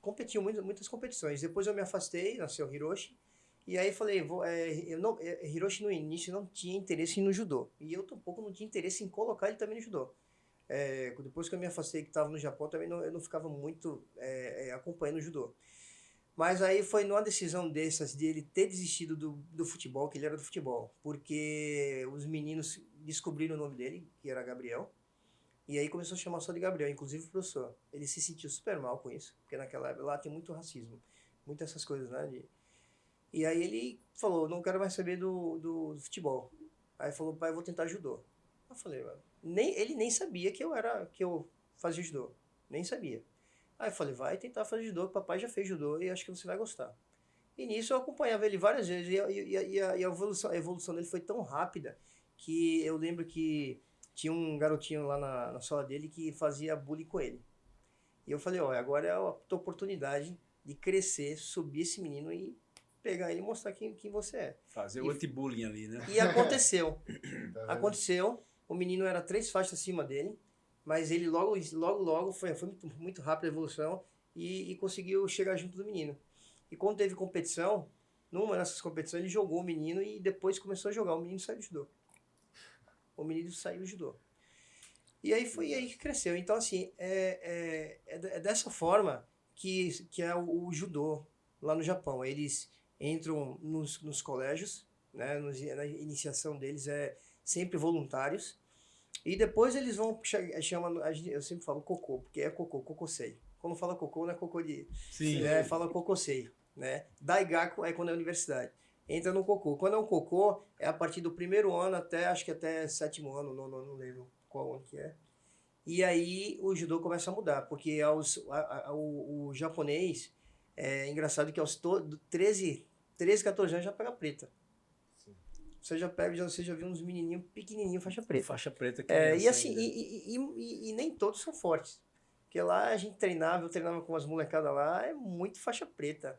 competiu muitas competições. Depois eu me afastei, nasceu o Hiroshi. E aí falei, Hiroshi no início não tinha interesse no judô. E eu tampouco não tinha interesse em colocar ele também no judô. Depois que eu me afastei, que estava no Japão, também eu não ficava muito acompanhando o judô. Mas aí foi numa decisão dessas de ele ter desistido do futebol, que ele era do futebol, porque os meninos descobriram o nome dele, que era Gabriel, e aí começou a chamar só de Gabriel, inclusive o professor. Ele se sentiu super mal com isso, porque naquela época lá tem muito racismo, muitas essas coisas, né? E aí ele falou, não quero mais saber do futebol. Aí falou, pai, eu vou tentar judô. Eu falei, ele nem sabia que eu fazia judô, nem sabia. Aí eu falei, vai tentar fazer judô, que o papai já fez judô e acho que você vai gostar. E nisso eu acompanhava ele várias vezes e a evolução dele foi tão rápida que eu lembro que tinha um garotinho lá na sala dele que fazia bullying com ele. E eu falei, olha, agora é a tua oportunidade de crescer, subir esse menino e pegar ele e mostrar quem você é. Fazer o anti-bullying ali, né? E aconteceu. O menino era 3 faixas acima dele, mas ele logo foi muito rápida a evolução e conseguiu chegar junto do menino. E quando teve competição, numa dessas competições ele jogou o menino e depois começou a jogar. O menino saiu do judô. E aí foi aí que cresceu. Então, assim, é dessa forma que é o judô lá no Japão. Eles entram nos colégios, né? Na iniciação deles é sempre voluntários. E depois eles vão eu sempre falo cocô, porque é cocosei. Quando fala cocô, não é cocô de... Sim. Fala cocosei, né? Daigaku é quando é universidade. Entra no cocô. Quando é um cocô, é a partir do primeiro ano acho que até 7º ano, não lembro qual ano que é. E aí o judô começa a mudar, porque o japonês, é engraçado que aos 13, 14 anos já pega preta. Você já viu uns menininhos pequenininhos faixa preta. Faixa preta que e assim, e nem todos são fortes. Porque lá a gente eu treinava com umas molecadas lá, é muito faixa preta.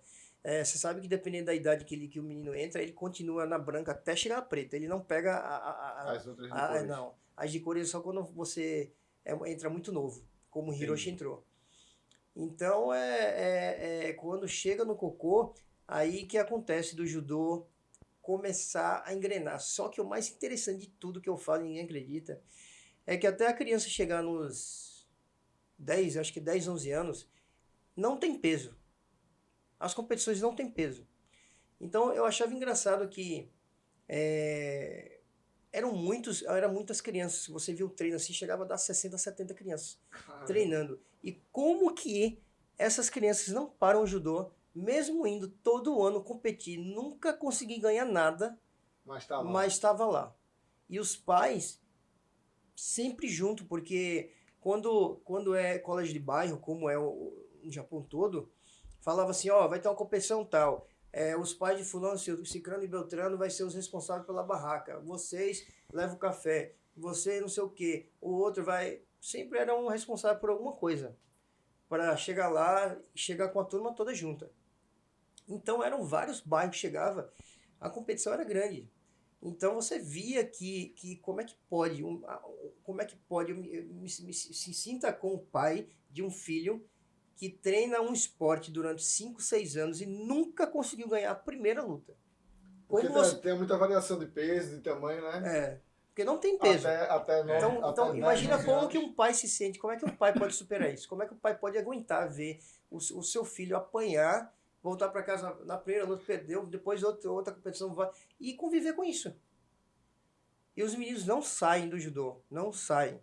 Você sabe que dependendo da idade que o menino entra, ele continua na branca até chegar a preta. Ele não pega as outras de cores. Não, as de cores é só quando você entra muito novo, como o Hiroshi entrou. Então, quando chega no cocô, aí que acontece do judô começar a engrenar. Só que o mais interessante de tudo que eu falo, ninguém acredita, é que até a criança chegar nos 10, acho que 10, 11 anos, não tem peso. As competições não têm peso. Então eu achava engraçado que eram muitas crianças. Se você viu o treino assim, chegava a dar 60, 70 crianças treinando. E como que essas crianças não param o judô, mesmo indo todo ano competir, nunca consegui ganhar nada, mas estava lá. E os pais sempre junto, porque quando é colégio de bairro, como é no Japão todo, falava assim, vai ter uma competição tal, os pais de fulano, ciclano e beltrano vai ser os responsáveis pela barraca, vocês levam o café, você não sei o quê, o outro vai... Sempre era um responsável por alguma coisa, para chegar lá e chegar com a turma toda junta. Então eram vários bairros que chegava, a competição era grande. Então você via que como é que pode, se sinta com o pai de um filho que treina um esporte durante 5, 6 anos e nunca conseguiu ganhar a primeira luta. Porque tem muita variação de peso, de tamanho, né? Porque não tem peso. Então imagina como que um pai se sente, como é que um pai pode superar isso? Como é que o pai pode aguentar ver o seu filho apanhar, voltar para casa na primeira luta, perdeu, depois outra competição, e conviver com isso. E os meninos não saem do judô, não saem.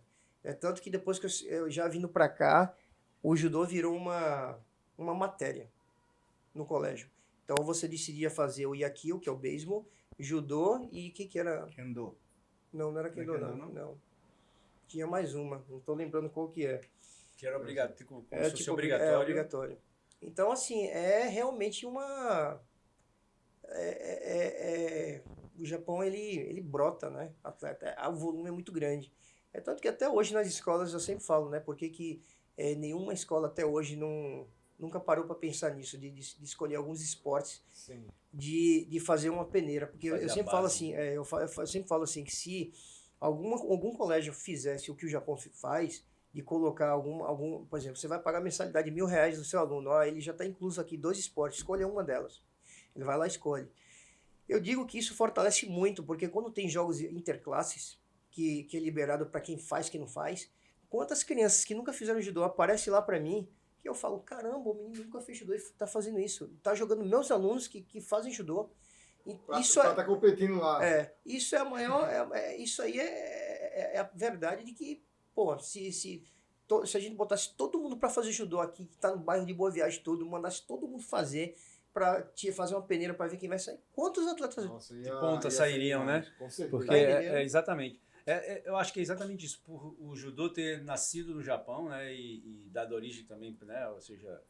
Tanto que depois que eu já vindo para cá, o judô virou uma matéria no colégio. Então você decidia fazer o Yakio, que é o beisebol, judô e o que era? Kendo. Não era Kendo, não. Tinha mais uma, não estou lembrando qual que é. Que era obrigatório, como se fosse obrigatório. É obrigatório. Então, assim, é realmente uma o Japão ele brota, né? O volume é muito grande. É tanto que até hoje nas escolas eu sempre falo, né? Porque que nenhuma escola até hoje nunca parou para pensar nisso, de escolher alguns esportes, Sim. de fazer uma peneira. Porque Fazer eu a sempre falo base. assim, eu sempre falo assim, que se algum colégio fizesse o que o Japão faz, de colocar por exemplo, você vai pagar mensalidade de R$ 1.000 do seu aluno, ó, ele já está incluso aqui 2 esportes, escolha uma delas. Ele vai lá e escolhe. Eu digo que isso fortalece muito, porque quando tem jogos interclasses, que é liberado para quem faz, quem não faz, quantas crianças que nunca fizeram judô aparecem lá para mim, que eu falo, caramba, o menino nunca fez judô e está fazendo isso. Está jogando meus alunos que fazem judô. E isso Tá competindo lá. isso é a maior, isso aí é a verdade de que, pô, se a gente botasse todo mundo para fazer judô aqui, que tá no bairro de Boa Viagem todo, mandasse todo mundo fazer para fazer uma peneira para ver quem vai sair. Quantos atletas Nossa, De ponta sairiam, né? Com certeza. Porque Tá entendendo? exatamente. Eu acho que é exatamente isso. Por o judô ter nascido no Japão, né, e dado origem também, né, ou seja,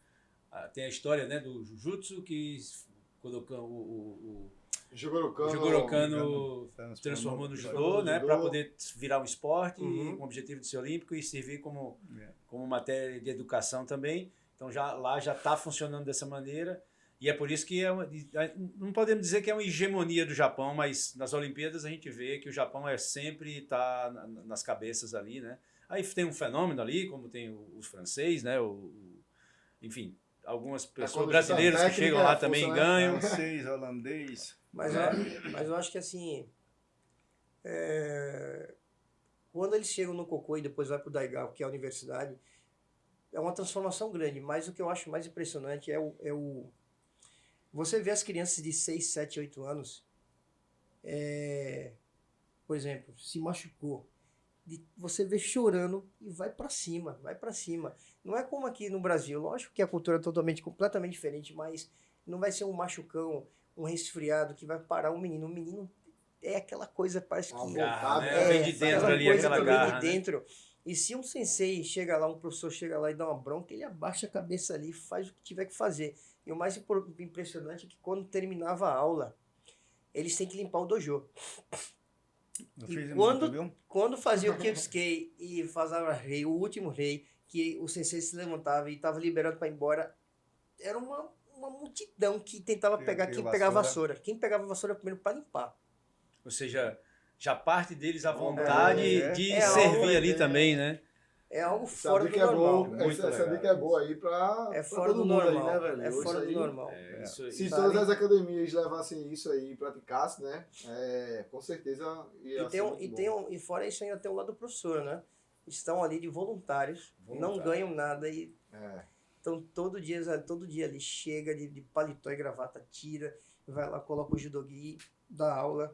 tem a história, né, do Jujutsu que colocou o Jigoro Kano transformou no judô, né, para poder virar um esporte com o objetivo de ser olímpico e servir como matéria de educação também. Então lá já está funcionando dessa maneira. E é por isso que não podemos dizer que é uma hegemonia do Japão, mas nas Olimpíadas a gente vê que o Japão sempre está nas cabeças ali, né? Aí tem um fenômeno ali, como tem os franceses, né? Enfim, algumas pessoas brasileiras que chegam lá também e ganham. Francês, holandês. Mas eu acho que assim, quando eles chegam no Cocô e depois vai para o Daigaku, que é a universidade, é uma transformação grande. Mas o que eu acho mais impressionante você vê as crianças de 6, 7, 8 anos, por exemplo, se machucou, você vê chorando e vai para cima, vai para cima. Não é como aqui no Brasil, lógico que a cultura é completamente diferente, mas não vai ser um machucão, um resfriado que vai parar um menino. O menino é aquela coisa, parece que vem de dentro ali, aquela garra, vem de dentro. E se um sensei chega lá, um professor chega lá e dá uma bronca, ele abaixa a cabeça ali e faz o que tiver que fazer. E o mais impressionante é que quando terminava a aula, eles têm que limpar o dojo. E quando fazia o Kyosuke e fazia o último rei, que o sensei se levantava e estava liberado para ir embora, era uma multidão que tentava pegar quem pegava a vassoura. Quem pegava a vassoura primeiro para limpar. Ou seja, já parte deles a vontade de servir ali também, né? É algo fora do normal. Essa dica é boa aí para fora do normal, aí, né, velho? É fora do normal. Se todas as academias levassem isso aí e praticassem, né? Com certeza ia ser muito bom. E fora isso ainda tem o lado do professor, né? Estão ali de voluntários, não ganham nada e então todo dia ali chega de paletó e gravata, tira, vai lá, coloca o judogi, dá aula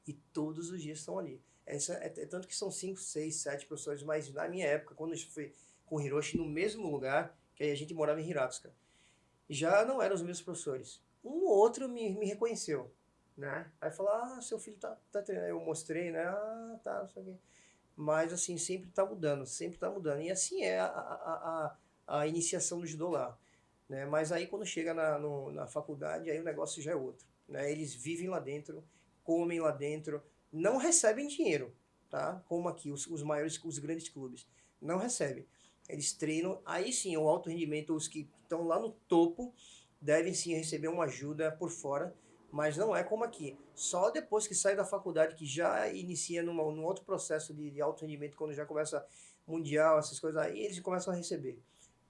e todos os dias estão ali. Tanto que são 5, 6, 7 professores, mas na minha época, quando eu fui com o Hiroshi no mesmo lugar, que aí a gente morava em Hiratsuka, já não eram os mesmos professores. Um ou outro me reconheceu, né? Aí falou, seu filho tá treinando. Eu mostrei, né? Tá, não sei o quê. Mas assim, sempre tá mudando. E assim é a iniciação do judô lá, né? Mas aí quando chega na faculdade, aí o negócio já é outro, né? Eles vivem lá dentro, comem lá dentro, não recebem dinheiro, tá? Como aqui, os grandes clubes. Não recebem. Eles treinam, aí sim, o alto rendimento, os que estão lá no topo, devem sim receber uma ajuda por fora, mas não é como aqui. Só depois que sai da faculdade, que já inicia num outro processo de alto rendimento, quando já começa mundial, essas coisas, aí eles começam a receber.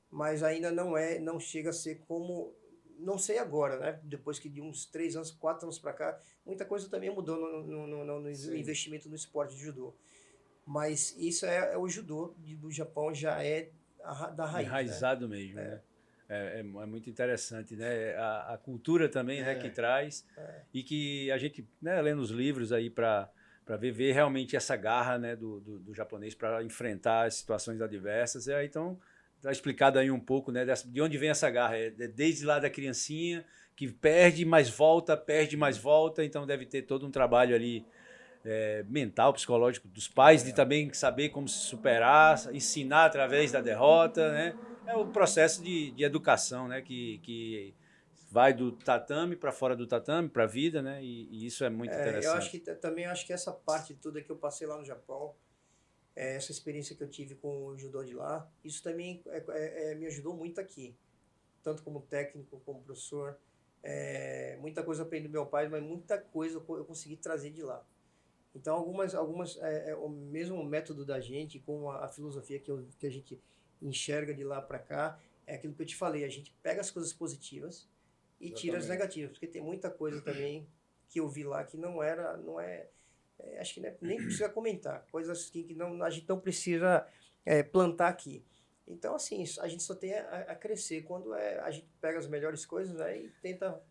Mas ainda não chega a ser como... Não sei agora, né? Depois que de uns 3 anos, 4 anos para cá, muita coisa também mudou no investimento no esporte de judô. Mas isso é o judô do Japão, já é da raiz. Enraizado, né? Mesmo, né? É muito interessante, né? A cultura também, né, que traz. E que a gente, né, lendo os livros aí para ver realmente essa garra, né, do japonês para enfrentar as situações adversas. E aí, então... Está explicado aí um pouco, né, de onde vem essa garra. Desde lá da criancinha, que perde, mais volta, então deve ter todo um trabalho ali mental, psicológico dos pais, de também saber como se superar, ensinar através da derrota, né? É o processo de educação, né, que vai do tatame para fora do tatame, para a vida, né? E isso é muito interessante. Eu acho que também acho que essa parte toda que eu passei lá no Japão, essa experiência que eu tive com o judô de lá, isso também me ajudou muito aqui, tanto como técnico, como professor. Muita coisa eu aprendi do meu pai, mas muita coisa eu consegui trazer de lá. Então, algumas o mesmo método da gente, com a filosofia que a gente enxerga de lá para cá, é aquilo que eu te falei, a gente pega as coisas positivas e tira as negativas, porque tem muita coisa também que eu vi lá que acho que nem precisa comentar, coisas que a gente não precisa plantar aqui. Então, assim, a gente só tem a crescer quando a gente pega as melhores coisas, né, e tenta...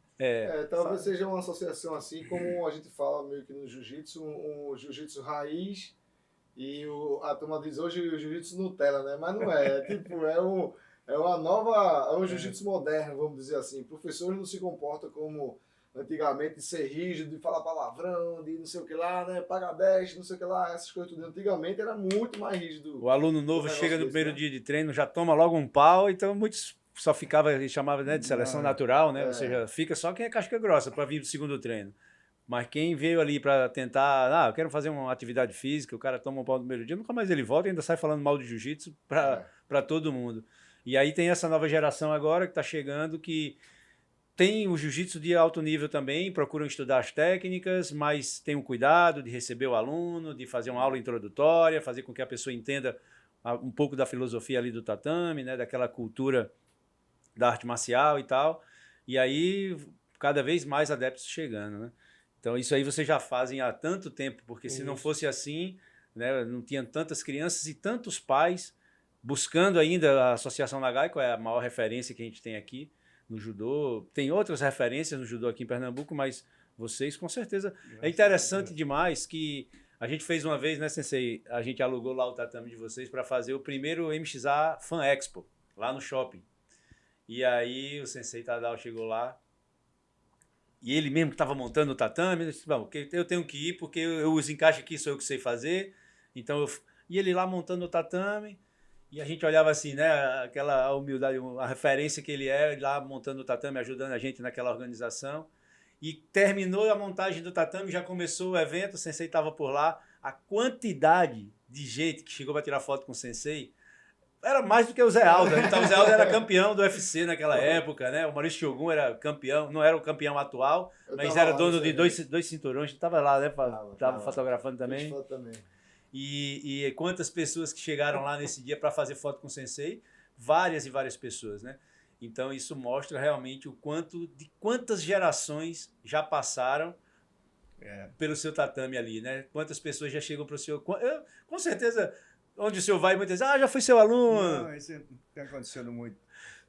Talvez seja uma associação assim, como a gente fala meio que no jiu-jitsu, um jiu-jitsu raiz e a turma diz hoje o jiu-jitsu Nutella, né? Mas não é, tipo, é um jiu-jitsu moderno, vamos dizer assim. Professores não se comportam como antigamente, de ser rígido, de falar palavrão, de não sei o que lá, né? Paga 10, não sei o que lá, essas coisas tudo. Antigamente era muito mais rígido. O aluno novo chega no primeiro dia de treino, já toma logo um pau, então muitos só ficava, ele chamava, né, de seleção natural, né? Ou seja, fica só quem é casca grossa para vir do segundo treino. Mas quem veio ali para tentar, eu quero fazer uma atividade física, o cara toma um pau no primeiro dia, nunca mais ele volta e ainda sai falando mal de jiu-jitsu para todo mundo. E aí tem essa nova geração agora que está chegando, que tem o jiu-jitsu de alto nível também, procuram estudar as técnicas, mas tem o cuidado de receber o aluno, de fazer uma aula introdutória, fazer com que a pessoa entenda um pouco da filosofia ali do tatame, né, daquela cultura da arte marcial e tal. E aí, cada vez mais adeptos chegando, né? Então, isso aí vocês já fazem há tanto tempo, porque se não fosse assim, né, não tinha tantas crianças e tantos pais buscando ainda a Associação Nagai, que é a maior referência que a gente tem aqui no judô. Tem outras referências no judô aqui em Pernambuco, mas vocês, com certeza... É interessante demais que a gente fez uma vez, né, Sensei? A gente alugou lá o tatame de vocês para fazer o primeiro MXA Fan Expo, lá no shopping. E aí o Sensei Tadao chegou lá, e ele mesmo que estava montando o tatame, ele disse, bom, eu tenho que ir porque os encaixes aqui sou eu que sei fazer. Então e ele lá montando o tatame, e a gente olhava assim, né, aquela humildade, a referência que ele é, lá montando o tatame, ajudando a gente naquela organização. E terminou a montagem do tatame, já começou o evento, o Sensei estava por lá. A quantidade de gente que chegou para tirar foto com o Sensei era mais do que o Zé Aldo. Então o Zé Aldo era campeão do UFC naquela época, né? O Maurício Shogun era campeão, não era o campeão atual, mas era dono de dois cinturões. Estava lá, né? Estava fotografando também. E quantas pessoas que chegaram lá nesse dia para fazer foto com o Sensei? Várias e várias pessoas, né? Então isso mostra realmente de quantas gerações já passaram pelo seu tatame ali, né? Quantas pessoas já chegam para o senhor. Com certeza, onde o senhor vai, muitas vezes, já foi seu aluno. Não, isso tem acontecido muito.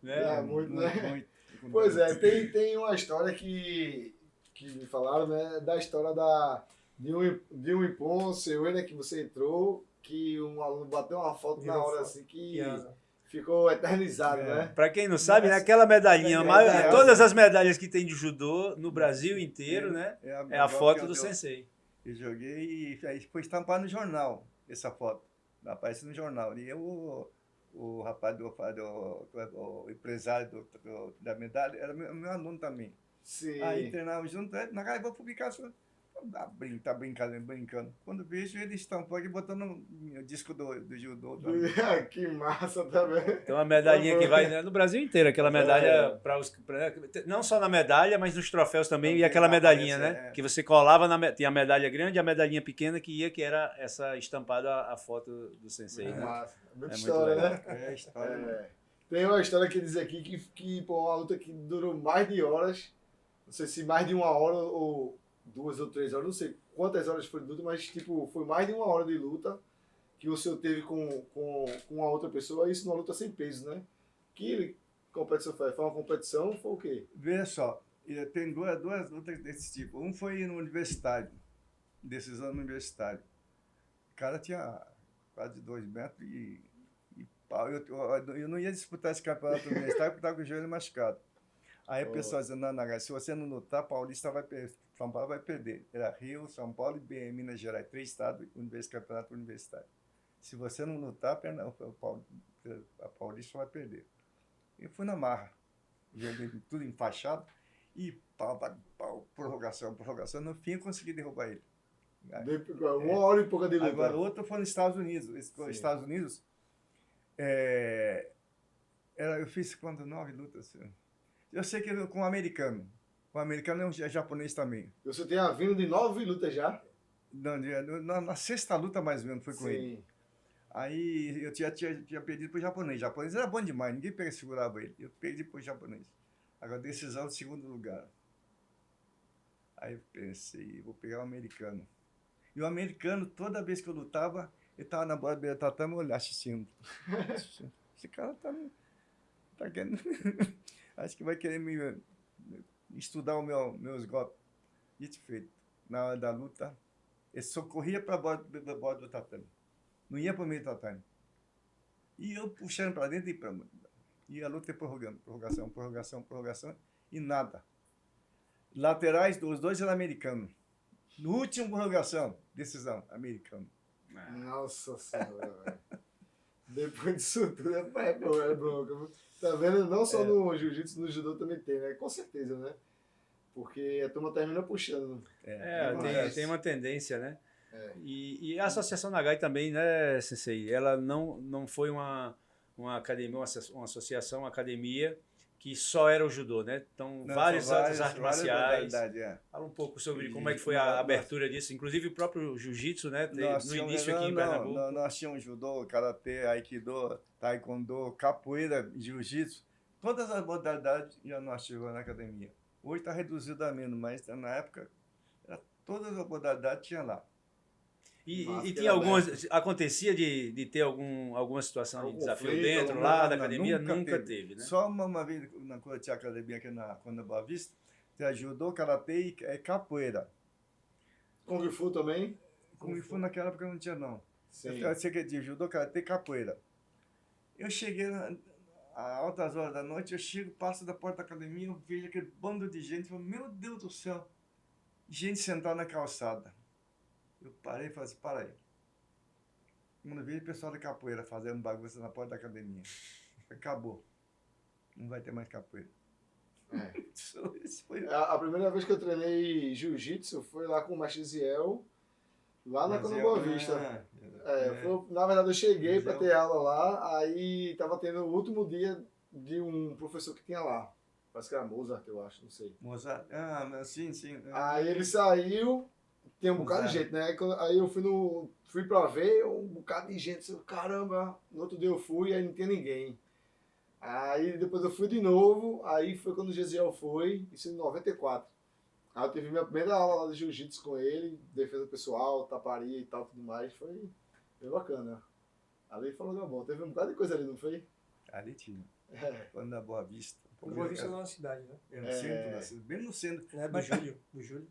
Né? Muito. Pois é, tem uma história que me falaram, né? Da história de um Ippon, seu, né? Que você entrou, que um aluno bateu uma foto na hora assim que ficou eternizado, né? Para quem não sabe, né, aquela medalhinha, todas as medalhas que tem de judô no Brasil inteiro, né? É a foto do Sensei. Eu joguei e aí foi estampado no jornal, essa foto. Aparece no jornal. E o rapaz o empresário da medalha era meu aluno também. Sim. Aí treinava junto, na cara, vou publicar. Tá brincando. Quando vejo, ele estampou aqui, botou no disco do judô. Que massa também. Tem uma medalhinha que vai, né, no Brasil inteiro, aquela medalha não só na medalha, mas nos troféus também, e aquela medalhinha, né? Que você colava, tinha a medalha grande e a medalhinha pequena que era essa estampada a foto do Sensei. Né? Massa. Muita história, né? É história. Tem uma história que diz aqui que uma luta que durou mais de horas, não sei se mais de 1 hora ou 2 ou 3 horas, não sei quantas horas foi de luta, mas tipo, foi mais de 1 hora de luta que o senhor teve com uma outra pessoa, isso numa luta sem peso, né? Que competição foi? Foi uma competição? Foi o quê? Veja só, tem duas lutas desse tipo. Um foi no universitário, decisão no universitário. O cara tinha quase 2 metros e pau. Eu não ia disputar esse campeonato universitário porque estava com o joelho machucado. Aí o pessoal dizendo, não, se você não lutar, Paulista São Paulo vai perder. Era Rio, São Paulo e Minas Gerais, 3 estados, campeonato universitário. Se você não lutar, a Paulista vai perder. Eu fui na marra, tudo enfaixado. E pau, prorrogação. No fim, eu consegui derrubar ele. Uma hora e pouca de luta. Agora, outro foi nos Estados Unidos. Sim. Estados Unidos, eu fiz quanto? 9 lutas. Eu sei que com o americano. O americano é japonês também. Você tem a vinda de 9 lutas já? Na sexta luta, mais ou menos, foi com ele. Sim. Aí eu tinha perdido pro japonês. O japonês era bom demais, ninguém segurava ele. Eu perdi pro japonês. Agora, decisão de segundo lugar. Aí eu pensei, vou pegar o americano. E o americano, toda vez que eu lutava, ele estava na borda do tatame, olhar assistindo. Esse cara tá querendo. Acho que vai querer estudar meus golpes. Dito e feito. Na hora da luta, ele só corria para a borda do tatame. Não ia para o meio do tatame. E eu puxando para dentro e a luta é prorrogação, e nada. Laterais, os dois eram americanos. No último prorrogação, decisão, americano. Nossa senhora, velho. Depois disso tudo é bronca. Tá vendo? Não só no jiu-jitsu, no judô também tem, né? Com certeza, né? Porque a turma termina puxando. Tem uma tendência, né? E a Associação Nagai também, né, Sensei? Ela não foi uma academia, uma associação, uma academia que só era o judô, né? Então, várias artes marciais. Fala um pouco sobre como é que foi a abertura disso. Inclusive o próprio jiu-jitsu, né? No início aqui em Pernambuco. Nós tínhamos judô, karatê, aikido, taekwondo, capoeira, jiu-jitsu. Todas as modalidades já nós tivemos na academia. Hoje está reduzido a menos, mas na época todas as modalidades tinha lá. E tinha acontecia de ter alguma situação de desafio dentro lá da academia? Nunca teve, né? Só uma vez, quando tinha academia aqui na Boa Vista, tinha judô, karatê e capoeira. Kung Fu também? Kung Fu naquela época não tinha, não. Sim. Eu sei que de judô, karatê e capoeira. Eu cheguei a altas horas da noite, eu chego, passo da porta da academia, eu vejo aquele bando de gente, eu falo, meu Deus do céu, gente sentada na calçada. Eu parei e falei assim, para aí. Quando eu vi o pessoal da capoeira fazendo bagunça na porta da academia, acabou. Não vai ter mais capoeira. Isso foi... A primeira vez que eu treinei jiu-jitsu foi lá com o mestre Ziel, lá na Boa Vista. Na verdade, eu cheguei para ter aula lá, aí tava tendo o último dia de um professor que tinha lá. Parece que era Mozart, eu acho, não sei. Mozart? Sim. Aí ele saiu, tem um bocado de gente, né? Aí eu fui pra ver, um bocado de gente, caramba, no outro dia eu fui, aí não tinha ninguém. Aí depois eu fui de novo, aí foi quando o Gesiel foi, isso em 94. Aí eu tive minha primeira aula lá de jiu-jitsu com ele, defesa pessoal, taparia e tal, tudo mais, foi bem bacana. Ali foi um lugar bom, teve um bocado de coisa ali, não foi? Ali tinha. Quando na Boa Vista. Boa Vista lá na cidade, né? No centro, bem no centro. Não é do Júlio? Do Júlio?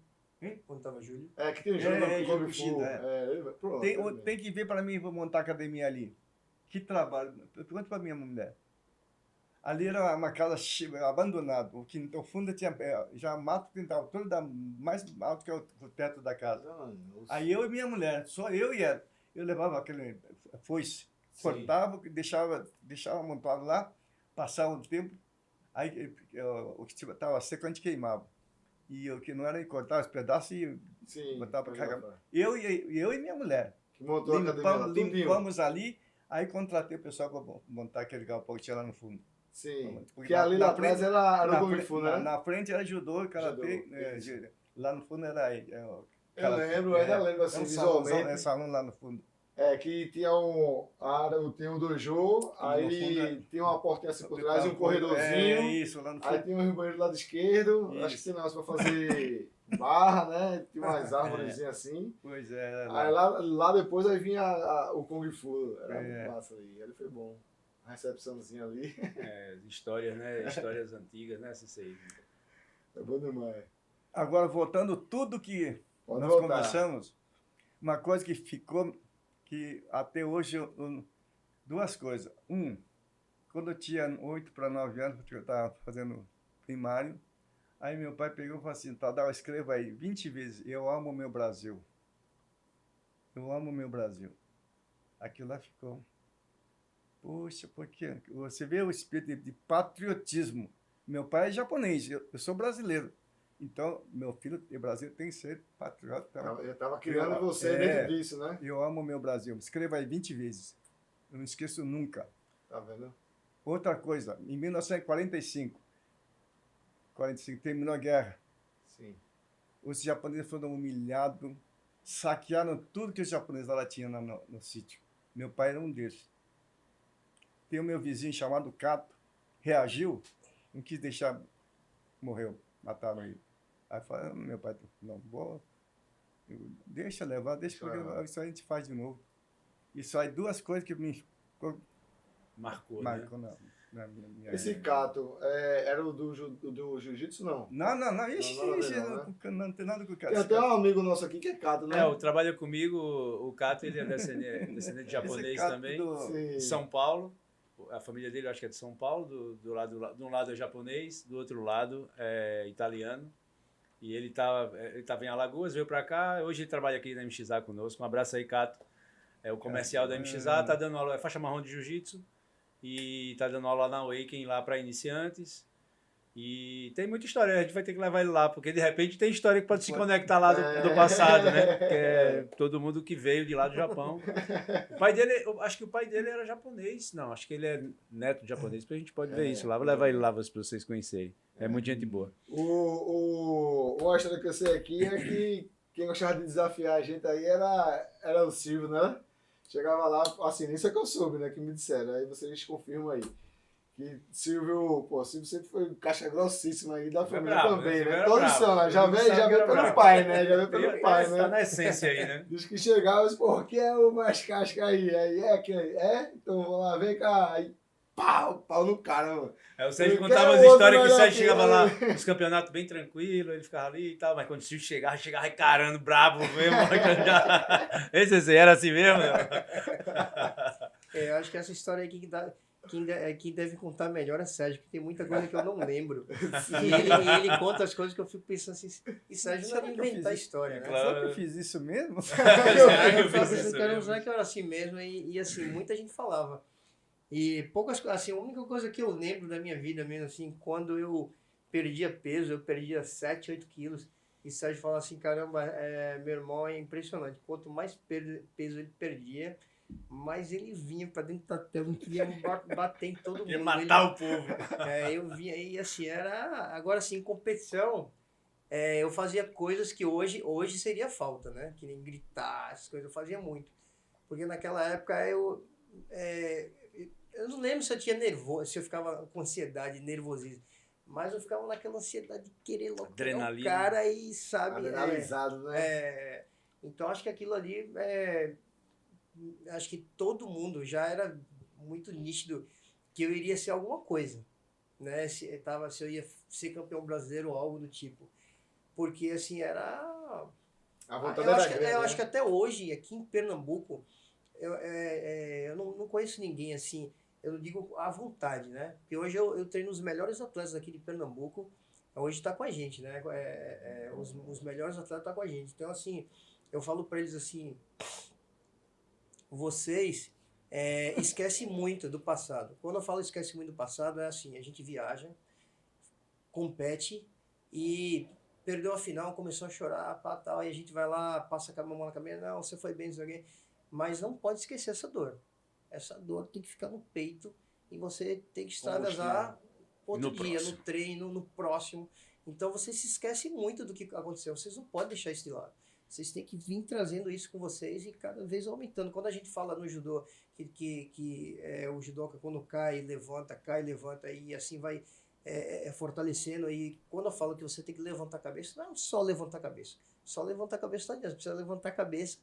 Quando tava Júlio? Que tem um jogo no Kung Fu. Tem que ver para mim, vou montar academia ali. Que trabalho. Pergunta para minha mulher. Ali era uma casa abandonada. O fundo tinha já mato que estava todo mais alto que o teto da casa. Aí eu e minha mulher, só eu e ela. Eu levava aquele foice, cortava, deixava montado lá, passava um tempo, aí o que estava seco a gente queimava. E o que não era cortar os pedaços e botava para carregar. Eu e minha mulher. Que montou a academia, limpamos ali, aí contratei o pessoal para montar aquele galpão que tinha lá no fundo. Sim, porque ali lá atrás era o Kung Fu, né? Na frente era judô, karatê, lá no fundo era... Eu lembro assim, visualmente. Salão lá no fundo. Que tinha tinha um dojo, aí tinha uma portinha assim por trás, um corredorzinho. Isso, lá no fundo. Aí tinha um banheiro do lado esquerdo, acho que tinha um negócio pra fazer barra, né? Tinha umas árvores assim. Pois é. Aí lá depois aí vinha o Kung Fu, era massa ali, ali foi bom. A recepçãozinha ali. Histórias, né? Histórias antigas, né? Sensei? É bom demais. Agora, voltando tudo que nós conversamos, uma coisa que ficou, que até hoje, duas coisas. Quando eu tinha 8 para 9 anos, porque eu estava fazendo primário, aí meu pai pegou e falou assim, Tadeu, escreva aí 20 vezes, eu amo o meu Brasil. Eu amo o meu Brasil. Aquilo lá ficou... Poxa, porque você vê o espírito de patriotismo Meu pai é japonês, eu sou brasileiro. Então, meu filho de Brasil tem que ser patriota. Eu tava criando você dentro disso, né? Eu amo meu Brasil. Escreva aí 20 vezes. Eu não esqueço nunca. Tá vendo? Outra coisa, em 1945, terminou a guerra. Sim. Os japoneses foram humilhados, saquearam tudo que os japoneses lá tinham no sítio. Meu pai era um deles. Tem o meu vizinho chamado Cato, reagiu, não quis deixar, morreu, mataram ele. Aí falei, meu pai, não, deixa levar, porque isso a gente faz de novo. Isso aí, duas coisas que me Marcou, né? Na minha Esse Cato, era o do jiu-jitsu, não? Não, ixi, Não, não tem nada com o Tem Cato. até um amigo nosso aqui que é Cato, né? Trabalha comigo, o Cato, ele é descendente de japonês Cato também, Sim. de São Paulo. A família dele, eu acho que é de São Paulo, de um lado é japonês, do outro lado é italiano. E ele tava em Alagoas, veio para cá, hoje ele trabalha aqui na MXA conosco. Um abraço aí, Cato. É o comercial da MXA, tá dando aula, é faixa marrom de jiu-jitsu. E tá dando aula na Awaken lá para iniciantes. E tem muita história, a gente vai ter que levar ele lá, porque de repente tem história que pode se conectar lá do passado, né? Que é todo mundo que veio de lá do Japão. O pai dele, acho que o pai dele era japonês. Não, acho que ele é neto de japonês, porque a gente pode ver isso lá. Vou levar ele lá para vocês conhecerem. É muito gente boa. Uma história que eu sei aqui é que quem gostava de desafiar a gente aí era o Silvio, né? Chegava lá, assim, isso é que eu soube, né? Que me disseram. Aí vocês confirmam aí. Que Silvio sempre foi caixa grossíssima aí da família bravo, também, né? né? Todos são, né? Já veio pelo bravo. pai, né? Já veio pelo pai, Tá né? na essência aí, né? Diz que chegava e disse, pô, quem é o mais casca aí? Aí quem? Então vamos lá, vem cá. Aí pau no cara, mano. O Sérgio Eu contava as quero histórias que o outro Sérgio chegava lá aqui. nos campeonatos bem tranquilo, ele ficava ali e tal, mas quando o Silvio chegava encarando, brabo mesmo. Esse era assim mesmo? Eu acho que essa história aqui quem deve contar melhor é Sérgio, porque tem muita coisa que eu não lembro. E ele conta as coisas que eu fico pensando assim, e Sérgio não deve inventar história, né? Claro. Será que eu fiz isso mesmo? Eu quero usar que eu era assim mesmo, e assim, muita gente falava. E poucas coisas, assim, a única coisa que eu lembro da minha vida mesmo, assim, quando eu perdia peso, eu perdia 7, 8 quilos, e Sérgio fala assim, caramba, meu irmão é impressionante, quanto mais peso ele perdia, mais ele vinha pra dentro da tela, queria bater em todo mundo. Ia matar o povo. Eu vinha, e assim, agora assim, em competição, eu fazia coisas que hoje seria falta, né, que nem gritar, essas coisas, eu fazia muito, porque naquela época eu não lembro se eu tinha nervoso, se eu ficava com ansiedade, nervosismo. Mas eu ficava naquela ansiedade de querer logo pegar o cara e, sabe... Adrenalizado, né? Então, acho que aquilo ali... acho que todo mundo já era muito nítido que eu iria ser alguma coisa. Né? Se eu ia ser campeão brasileiro ou algo do tipo. Porque, assim, era... A vontade era grande, eu né? acho que até hoje, aqui em Pernambuco, eu não conheço ninguém assim... Eu digo à vontade, né? Porque hoje eu treino os melhores atletas aqui de Pernambuco. Hoje está com a gente, né? Os melhores atletas estão com a gente. Então, assim, eu falo para eles assim... Vocês esquecem muito do passado. Quando eu falo esquece muito do passado, é assim, a gente viaja, compete e perdeu a final, começou a chorar, tal, e a gente vai lá, passa a mão na cabeça, não, você foi bem, não sei o quê. Mas não pode esquecer essa dor. Essa dor tem que ficar no peito e você tem que extravasar outro dia, no treino, no próximo. Então você se esquece muito do que aconteceu. Vocês não podem deixar isso de lado. Vocês têm que vir trazendo isso com vocês e cada vez aumentando. Quando a gente fala no judô que o judoca quando cai, levanta e assim vai fortalecendo. E quando eu falo que você tem que levantar a cabeça, não é só levantar a cabeça. Só levantar a cabeça não adianta. Precisa levantar a cabeça,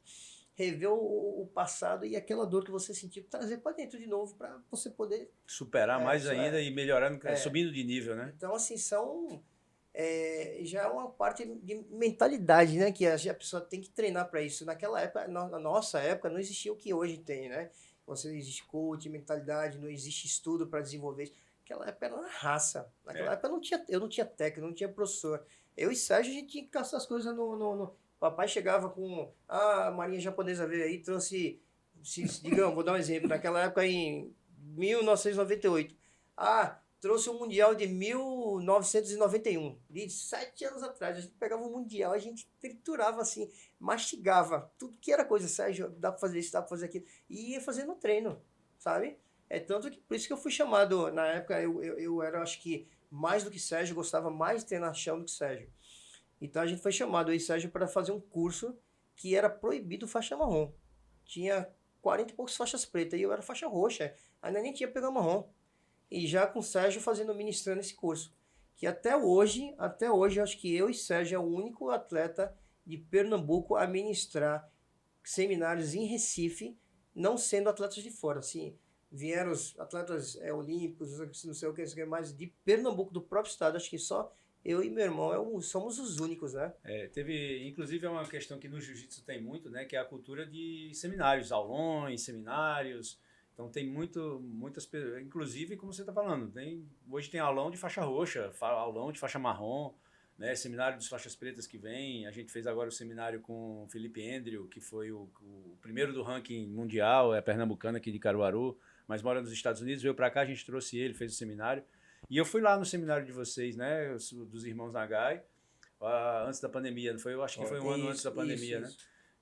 rever o passado e aquela dor que você sentiu, trazer para dentro de novo para você poder... Superar mais ainda e melhorando, subindo de nível, né? Então, assim, já é uma parte de mentalidade, né? Que a pessoa tem que treinar para isso. Naquela época, na nossa época, não existia o que hoje tem, né? Você não existe coach, mentalidade, não existe estudo para desenvolver isso. Naquela época era uma raça. Naquela época eu não tinha técnico, não tinha professor. Eu e Sérgio, a gente tinha que caçar as coisas no... Papai chegava com a marinha japonesa veio aí, trouxe, digamos, vou dar um exemplo, naquela época em 1998, trouxe o Mundial de 1991, de 7 anos atrás. A gente pegava o Mundial, a gente triturava assim, mastigava tudo que era coisa. Sérgio, dá pra fazer isso, dá pra fazer aquilo. E ia fazendo treino, sabe? É tanto que, por isso que eu fui chamado, na época eu era, acho que, mais do que Sérgio, gostava mais de treinar chão do que Sérgio. Então a gente foi chamado, eu e Sérgio, para fazer um curso que era proibido faixa marrom. Tinha 40 e poucos faixas pretas e eu era faixa roxa, ainda nem tinha pegado marrom. E já com o Sérgio ministrando esse curso. Que até hoje, eu acho que eu e Sérgio é o único atleta de Pernambuco a ministrar seminários em Recife, não sendo atletas de fora. Assim, vieram os atletas olímpicos, não sei o que, mas de Pernambuco, do próprio estado, acho que só eu e meu irmão somos os únicos, né? Inclusive é uma questão que no jiu-jitsu tem muito, né? Que é a cultura de seminários, aulões, seminários. Então tem muitas pessoas, inclusive como você está falando, hoje tem aulão de faixa roxa, aulão de faixa marrom, né? Seminário dos faixas pretas que vem. A gente fez agora o seminário com o Felipe Andrew, que foi o primeiro do ranking mundial, é pernambucano aqui de Caruaru, mas mora nos Estados Unidos, veio para cá, a gente trouxe ele, fez o seminário. E eu fui lá no seminário de vocês, né, dos irmãos Nagai, antes da pandemia, não foi? Eu acho que foi um ano antes da pandemia, né?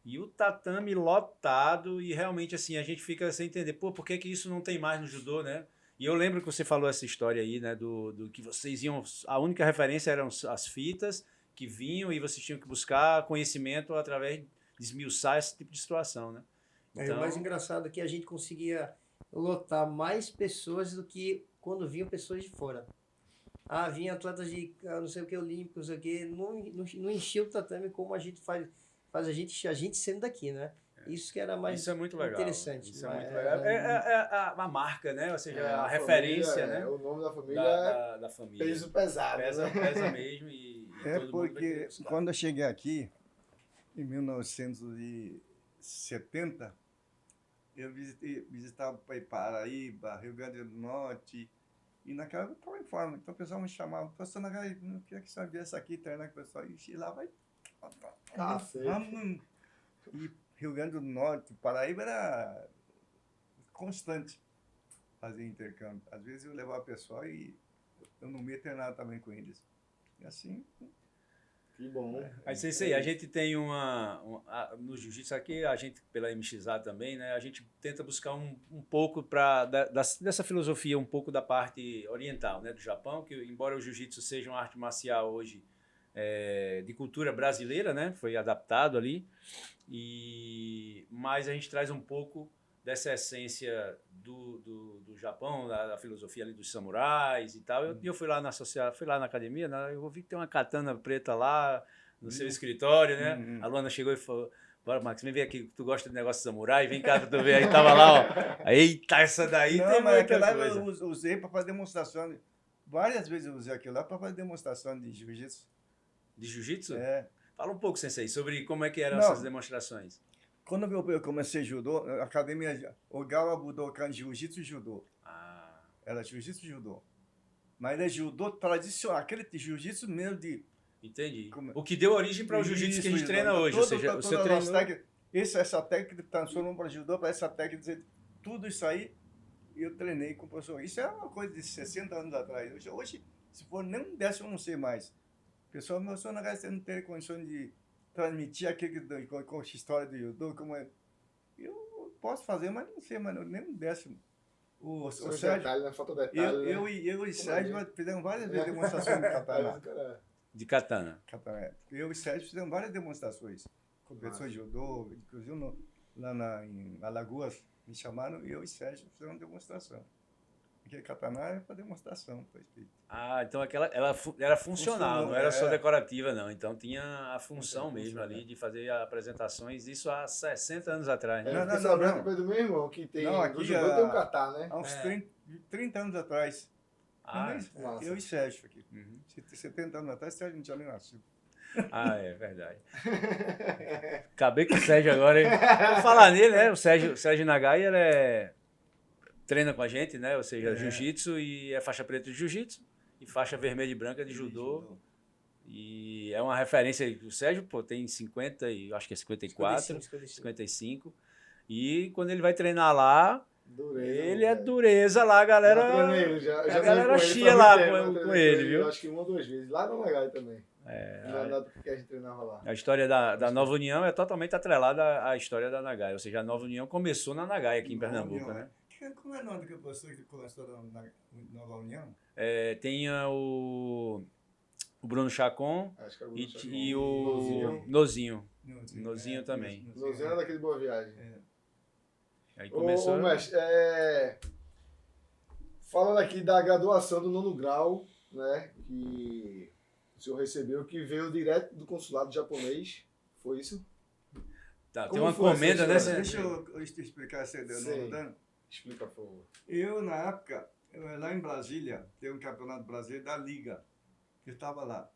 E o tatame lotado e realmente assim, a gente fica sem entender, por que isso não tem mais no judô, né? E eu lembro que você falou essa história aí, né, do que vocês iam, a única referência eram as fitas que vinham e vocês tinham que buscar conhecimento através de esmiuçar esse tipo de situação, né? Então, o mais engraçado é que a gente conseguia lotar mais pessoas do que quando vinham pessoas de fora. Vinha atletas de não sei o que, olímpicos, não sei o que, não enchia o tatame como a gente faz a gente sendo daqui, né? Isso que era mais isso é muito legal, interessante. Isso é muito legal. A marca, né? Ou seja, a referência, família, né? O nome da família da família. Peso pesado. Pesa mesmo e todo porque mundo quando eu cheguei aqui, em 1970, eu visitava Paraíba, Rio Grande do Norte, e naquela época eu estava em forma. Então o pessoal me chamava, professor Nagai, não queria que você viesse aqui treinar com o pessoal. E lá vai. E Rio Grande do Norte, Paraíba era constante fazer intercâmbio. Às vezes eu levava o pessoal e eu não ia treinar também com eles. E assim. Que bom. Aí, Sensei, a gente tem no jiu-jitsu aqui, a gente, pela MXA também, né? A gente tenta buscar um pouco dessa filosofia, um pouco da parte oriental, né? Do Japão, que embora o jiu-jitsu seja uma arte marcial hoje de cultura brasileira, né? Foi adaptado ali, mas a gente traz um pouco dessa essência do Japão, da filosofia ali dos samurais e tal. Eu fui lá fui lá na academia, né? Eu vi que tem uma katana preta lá no seu escritório, né? A Luana chegou e falou: bora, Max, vem ver aqui, tu gosta de negócio de samurai, vem cá pra tu ver. Aí tava lá, ó. Eita, essa daí não, tem mas muita aquela coisa. Eu usei para fazer demonstração. Várias vezes eu usei aquilo lá para fazer demonstração de jiu-jitsu. De jiu-jitsu? É. Fala um pouco, Sensei, sobre como é que eram essas demonstrações. Quando eu comecei judô, a academia Ogawa Budokan Jiu-Jitsu Judô. Era jiu-jitsu judô. Mas é judô tradicional, aquele jiu-jitsu mesmo de... Entendi. O que deu origem para o jiu-jitsu que a gente treina hoje. Ou seja, você treinou... Essa técnica transformou para judô, para essa técnica, tudo isso aí, eu treinei com o professor. Isso é uma coisa de 60 anos atrás. Hoje, se for nem um décimo, eu não sei mais. O pessoal, meu senhor, você não tem condições de transmitir aquele com a história do judô, como é. Eu posso fazer, mas não sei, mano, nem um décimo. O Sérgio, detalhe, né? Falta detalhe. Eu e Sérgio fizemos várias vezes demonstrações de katana. De katana. Eu e Sérgio fizemos várias demonstrações. Competições de judô, inclusive lá em Alagoas, me chamaram e eu e Sérgio fizemos demonstração. Porque katana é para demonstração, foi feito. Então ela era funcional, não era só decorativa, não. Então tinha a função mesmo ali de fazer apresentações, isso há 60 anos atrás. Né? Não, sabendo depois do meu irmão, que tem aqui, no judô tem um kata, né? Há uns 30 anos atrás. Eu e Sérgio aqui. 70 anos atrás, Sérgio não tinha nem nascido. É verdade. Acabei com o Sérgio agora, hein? Vou falar nele, né? O Sérgio Nagai, ele treina com a gente, né? Ou seja, jiu-jitsu e é faixa preta de jiu-jitsu e faixa vermelha e branca de judô. E é uma referência. O Sérgio, tem 50 e acho que é 54, 55. E quando ele vai treinar lá, Dureza, Ele é velho. dureza lá, a Já galera. treinei ele, já a galera treinei com ele, chia faz lá muito tempo, com eu treinei ele, ele, viu? Acho que uma ou duas vezes. Lá no Nagai também. É, Na época que a gente treinava lá. a história da Nova União é totalmente atrelada à história da Nagai. Ou seja, a Nova União começou na Nagai aqui em Pernambuco, né? Como é o nome do professor que começou na Nova União? É, tinha o Bruno Chacon Acho que é o e, Bruno Chacon. e o Nozinho. Nozinho também. Nozinho era daquele Boa Viagem. Aí começou. Ô, mestre, falando aqui da graduação do 9º grau, né, que o senhor recebeu, que veio direto do consulado japonês, foi isso? Tá, tem Como uma foi essa comenda, né? história? Deixa eu explicar essa ideia Sim. do dano. Explica, por favor. Eu, na época, lá em Brasília, tem um campeonato brasileiro da Liga, que eu estava lá.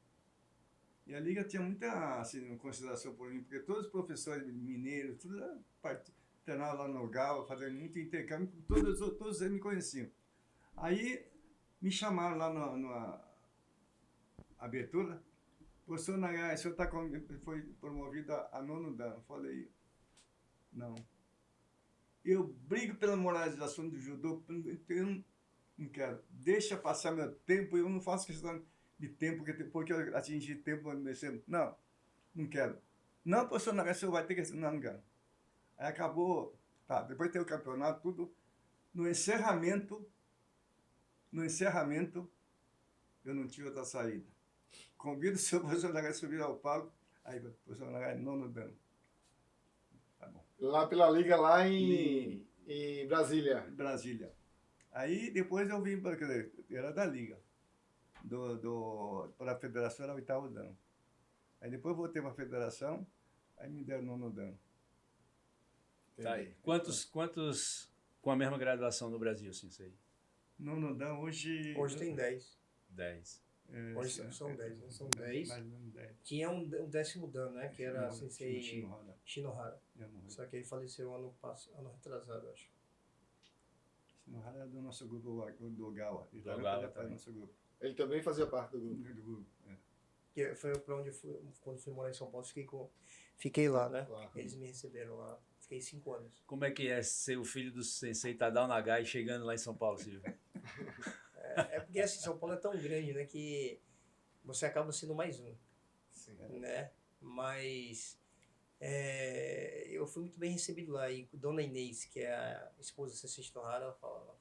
E a Liga tinha muita assim, consideração por mim, porque todos os professores mineiros, tudo treinavam lá no Galo, fazendo muito intercâmbio, todos eles me conheciam. Aí me chamaram lá na abertura, professor Nagai, o senhor foi promovido a 9º dan. Eu falei, não. Eu brigo pela moralização do judô, eu não quero. Deixa passar meu tempo, eu não faço questão de tempo, porque eu atingi tempo. Não, não quero. Não, professor Nagai, o senhor vai ter que... Não quero. Aí acabou, tá, depois tem o campeonato, tudo. No encerramento, eu não tive outra saída. Convido o seu professor Nagai a subir ao palco, aí o professor Nagai, 9º dan. Tá bom. Lá pela Liga, lá em Brasília. Brasília. Aí depois eu vim, quer dizer, era da Liga. Para a federação era 8º dan. Aí depois voltei para a federação, aí me deram 9º dan. Tá aí. Quantos com a mesma graduação no Brasil, Sensei? 9º dan hoje... Hoje tem 10. 10. Hoje são 10, né? São 10. Mais ou menos 10. Tinha um 10º dan, né? Que era Sensei Shinohara. Shinohara. Já morreu. Só que ele faleceu ano retrasado, acho. Shinohara é do nosso grupo, do Ogawa. Ele Do também Ogawa fazia parte também. do nosso grupo. Ele também fazia parte do grupo. Do grupo, é. Que foi pra onde eu fui, quando fui morar em São Paulo, fiquei lá, né? Lá. Eles me receberam lá. Fiquei 5 anos. Como é que é ser o filho do Sensei Tadao Nagai chegando lá em São Paulo, Silvio? É porque assim, São Paulo é tão grande, né? Que você acaba sendo mais um, Sim. né? Mas eu fui muito bem recebido lá. E Dona Inês, que é a esposa do Sensei Shinohara, ela falava,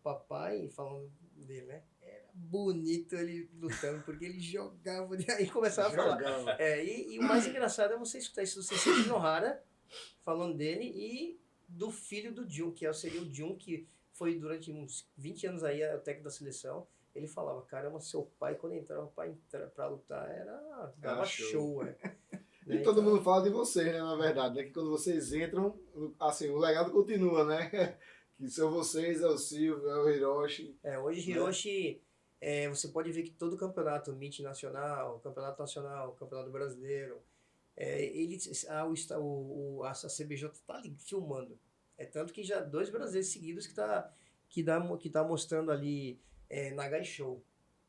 papai, falando dele, né? Era bonito ele lutando, porque ele jogava, aí começava a falar. Jogava. E o mais engraçado é você escutar isso do Sensei Shinohara falando dele e do filho do Jun, que seria o Jun, que foi durante uns 20 anos aí o técnico da seleção. Ele falava, caramba, seu pai, quando entrava pra lutar, dava show, né? E todo mundo fala de vocês, né, na verdade, né? Que quando vocês entram, assim, o legado continua, né? Que são vocês, é o Silvio, é o Hiroshi. Hoje, Hiroshi, você pode ver que todo campeonato, MIT nacional, campeonato brasileiro, a CBJ tá ali filmando. É tanto que já 2 brasileiros seguidos que tá mostrando ali Nagai Show.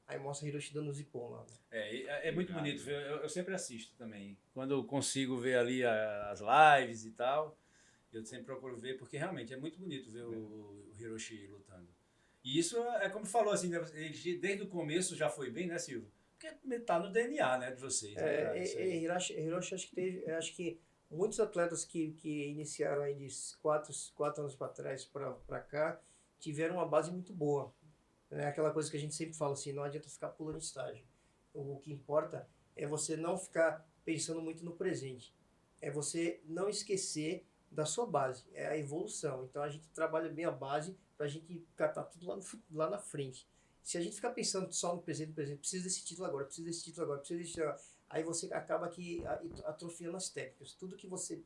Aí mostra Hiroshi dando zipon lá. Né? É muito bonito, viu? Eu sempre assisto também. Quando eu consigo ver ali as lives e tal, eu sempre procuro ver, porque realmente é muito bonito ver o Hiroshi lutando. E isso é como falou, assim, né? Ele desde o começo já foi bem, né, Silvio? Porque tá no DNA, né, de vocês. Hiroshi acho que muitos atletas que iniciaram aí de 4 anos para trás para cá tiveram uma base muito boa. É aquela coisa que a gente sempre fala assim, não adianta ficar pulando estágio. O que importa é você não ficar pensando muito no presente. É você não esquecer da sua base, é a evolução. Então a gente trabalha bem a base para a gente catar tudo lá na frente. Se a gente ficar pensando só no presente, preciso desse título agora, aí você acaba atrofiando as técnicas. Tudo que você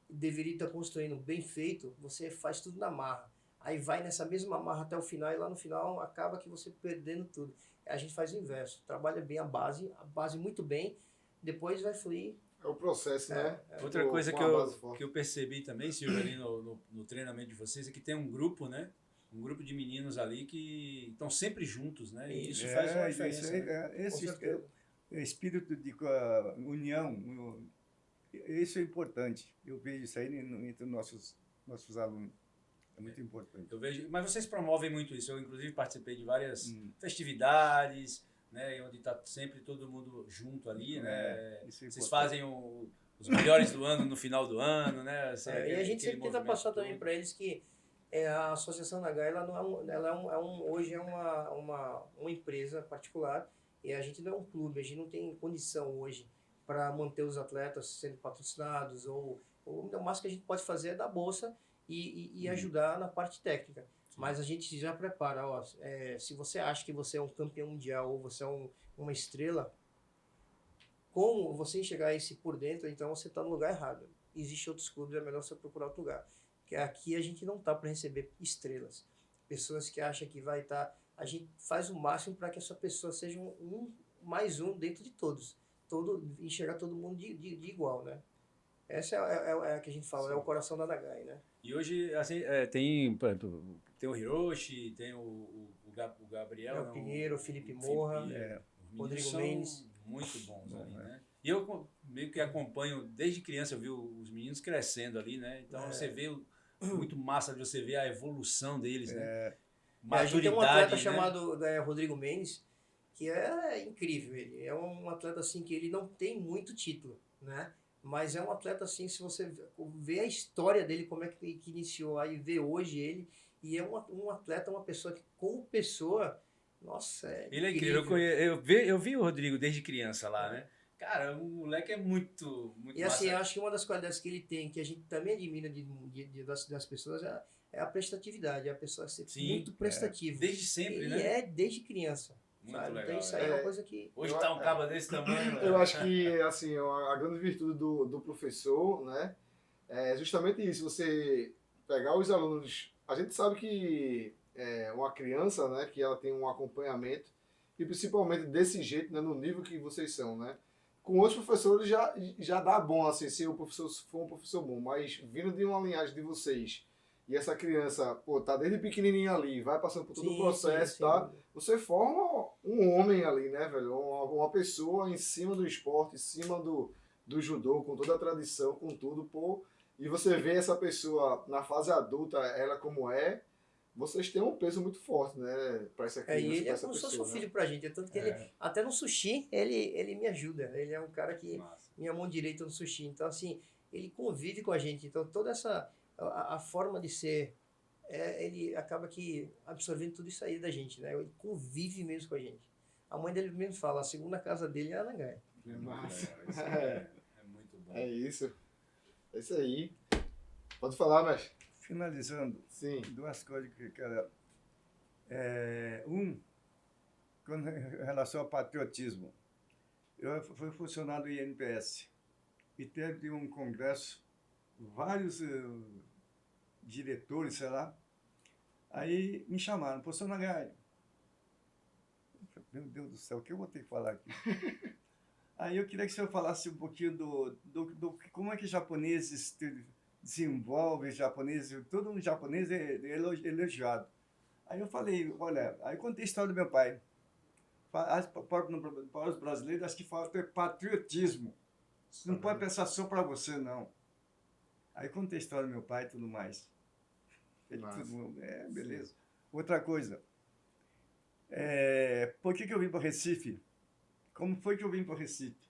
deveria estar construindo bem feito, você faz tudo na marra. Aí vai nessa mesma marra até o final e lá no final acaba que você perdendo tudo. A gente faz o inverso, trabalha bem a base muito bem, depois vai fluir. É o processo, né? Outra coisa que eu percebi também, Silvio, ali no treinamento de vocês, é que tem um grupo, né? Um grupo de meninos ali que estão sempre juntos, né? E isso faz uma diferença. Esse espírito de união, isso é importante. Eu vejo isso aí entre nossos alunos. É muito importante. Eu vejo, mas vocês promovem muito isso. Eu, inclusive, participei de várias festividades, né? Onde está sempre todo mundo junto ali, né? Isso é Vocês importante. fazem os melhores do ano no final do ano, né? E a gente sempre tenta passar também para eles que a Associação Nagai, ela não hoje é uma empresa particular e a gente não é um clube, a gente não tem condição hoje para manter os atletas sendo patrocinados ou o máximo que a gente pode fazer é dar bolsa e ajudar na parte técnica. Mas a gente já prepara, ó, se você acha que você é um campeão mundial ou você é uma estrela, como você enxergar isso por dentro, então você está no lugar errado. Existem outros clubes, é melhor você procurar outro lugar. Porque aqui a gente não está para receber estrelas. Pessoas que acham que vai estar... A gente faz o máximo para que essa pessoa seja mais um dentro de todos. Enxergar todo mundo de igual, né? Essa é a que a gente fala, é o coração da Nagai, né? E hoje, assim, tem o Hiroshi, tem o Gabriel... O Pinheiro, o Felipe Morra, Rodrigo Mendes. Muito bons ali, né? E eu meio que acompanho, desde criança eu vi os meninos crescendo ali, né? Então você vê, muito massa de você ver a evolução deles, né? A gente tem um atleta, né? chamado Rodrigo Mendes, que é incrível. Ele é um atleta assim que ele não tem muito título, né? Mas é um atleta assim, se você vê a história dele, como é que iniciou aí, vê hoje ele, e é um atleta, uma pessoa que como pessoa, nossa, ele é incrível. Eu vi o Rodrigo desde criança lá, né? Cara, o moleque é muito e massa. assim, eu acho que uma das qualidades que ele tem, que a gente também admira das pessoas, é a prestatividade, é a pessoa ser muito prestativa. Desde sempre, ele né? É desde criança. Muito sabe? legal. Então isso aí é uma coisa que... Hoje tá um cabo desse tamanho. Eu acho que, assim, a grande virtude do professor, né, é justamente isso, você pegar os alunos... A gente sabe que uma criança, né, que ela tem um acompanhamento, e principalmente desse jeito, né, no nível que vocês são, né, com outros professores já dá bom, assim, se o professor for um professor bom, mas vindo de uma linhagem de vocês, e essa criança, pô, tá desde pequenininha ali, vai passando por todo o processo, tá? Você forma um homem ali, né, velho? Uma pessoa em cima do esporte, em cima do judô, com toda a tradição, com tudo, pô. E você vê essa pessoa na fase adulta, ela como é, vocês têm um peso muito forte, né, pra essa criança, e ele pra é essa como se pessoa, fosse um né? filho pra gente, é tanto que ele, até no sushi, ele me ajuda, ele é um cara que, minha mão direita no sushi, então assim, ele convive com a gente, então toda essa... A forma de ser, ele acaba que absorvendo tudo isso aí da gente, né? Ele convive mesmo com a gente. A mãe dele mesmo fala, a segunda casa dele é a Nagai. É massa. É muito bom. É isso. É isso aí. Pode falar, mestre. Finalizando, Sim. duas coisas que eu quero... com relação ao patriotismo. Eu fui funcionário do INPS e teve um congresso, vários diretores, sei lá, aí me chamaram, professor Nagai. Meu Deus do céu, o que eu vou ter que falar aqui? Aí eu queria que o senhor falasse um pouquinho do como é que japoneses desenvolvem, todo um japonês é elogiado. Aí eu falei, olha, aí contei a história do meu pai. Para os brasileiros, acho que falta patriotismo. Você não pode pensar só para você, não. Aí contei a história do meu pai e tudo mais. Beleza. Outra coisa. Por que eu vim para Recife? Como foi que eu vim para Recife?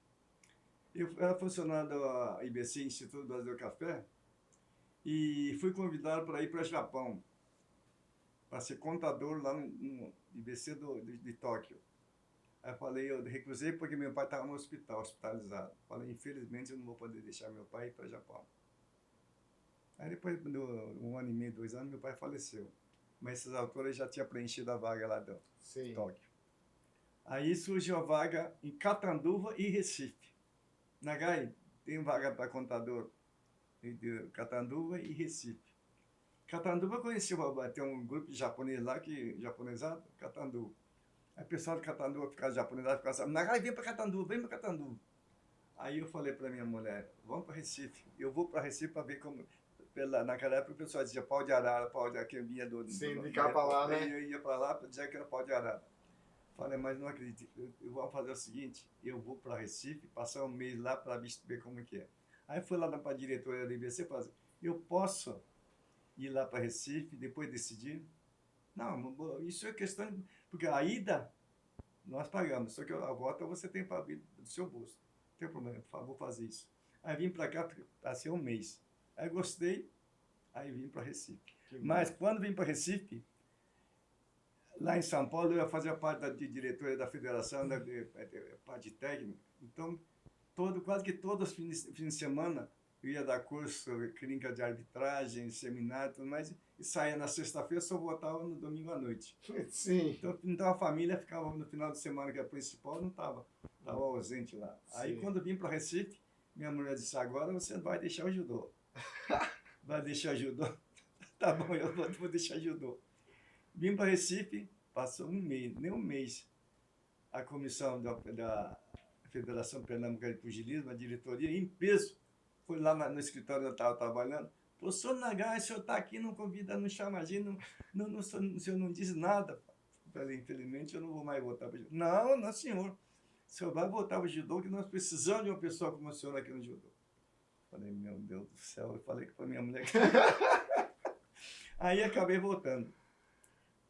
Eu era funcionário da IBC, Instituto Brasil Café, e fui convidado para ir para o Japão, para ser contador lá no IBC de Tóquio. Aí eu recusei porque meu pai estava no hospital, hospitalizado. Falei, infelizmente eu não vou poder deixar meu pai ir para o Japão. Aí depois de 1 ano e meio, 2 anos, meu pai faleceu. Mas essas alturas já tinha preenchido a vaga lá do Tóquio. Aí surgiu a vaga em Catanduva e Recife. Nagai tem vaga para contador de Catanduva e Recife. Catanduva eu conheci, tem um grupo de japonês lá, japonesado, Catanduva. Aí o pessoal de Catanduva ficava japonesado, ficava assim, Nagai, vem para Catanduva. Aí eu falei para minha mulher, vamos para Recife. Eu vou para Recife para ver como... Naquela época o pessoal dizia pau de arara, que vinha Sim, de cá para lá, né? Eu ia para lá para dizer que era pau de arara. Falei, mas não acredito, eu vou fazer o seguinte, eu vou para Recife, passar um mês lá para ver como que é. Aí fui lá para a diretoria da IBC e falei, eu posso ir lá para Recife, depois decidir. Não, isso é questão de... Porque a ida, nós pagamos, só que a volta você tem para vir do seu bolso. Não tem problema, por favor, fazer isso. Aí vim para cá, passei um mês. Aí gostei, aí vim para Recife. Mas quando vim para Recife, lá em São Paulo, eu ia fazer parte de diretoria da federação, da parte técnica. Então, quase que todos os fins de semana, eu ia dar curso, clínica de arbitragem, seminário, tudo mais, e saía na sexta-feira, só voltava no domingo à noite. Sim. Então a família ficava no final de semana, que é a principal, não estava ausente lá. Aí Sim. quando eu vim para Recife, minha mulher disse, agora você vai deixar o judô. Vai deixar o judô? Tá bom, eu vou deixar o judô. Vim para Recife, passou um mês, nem um mês, a comissão da Federação Pernambucana de Pugilismo, a diretoria, em peso, foi lá no escritório onde eu estava trabalhando. Professor Nagai, o senhor está aqui, não convida, não chama a gente, o senhor não diz nada. Falei, infelizmente eu não vou mais voltar para o judô. Não, senhor. O senhor vai voltar para o judô, que nós precisamos de uma pessoa como o senhor aqui no judô. Falei, meu Deus do céu, eu falei que foi minha mulher. Aí acabei voltando.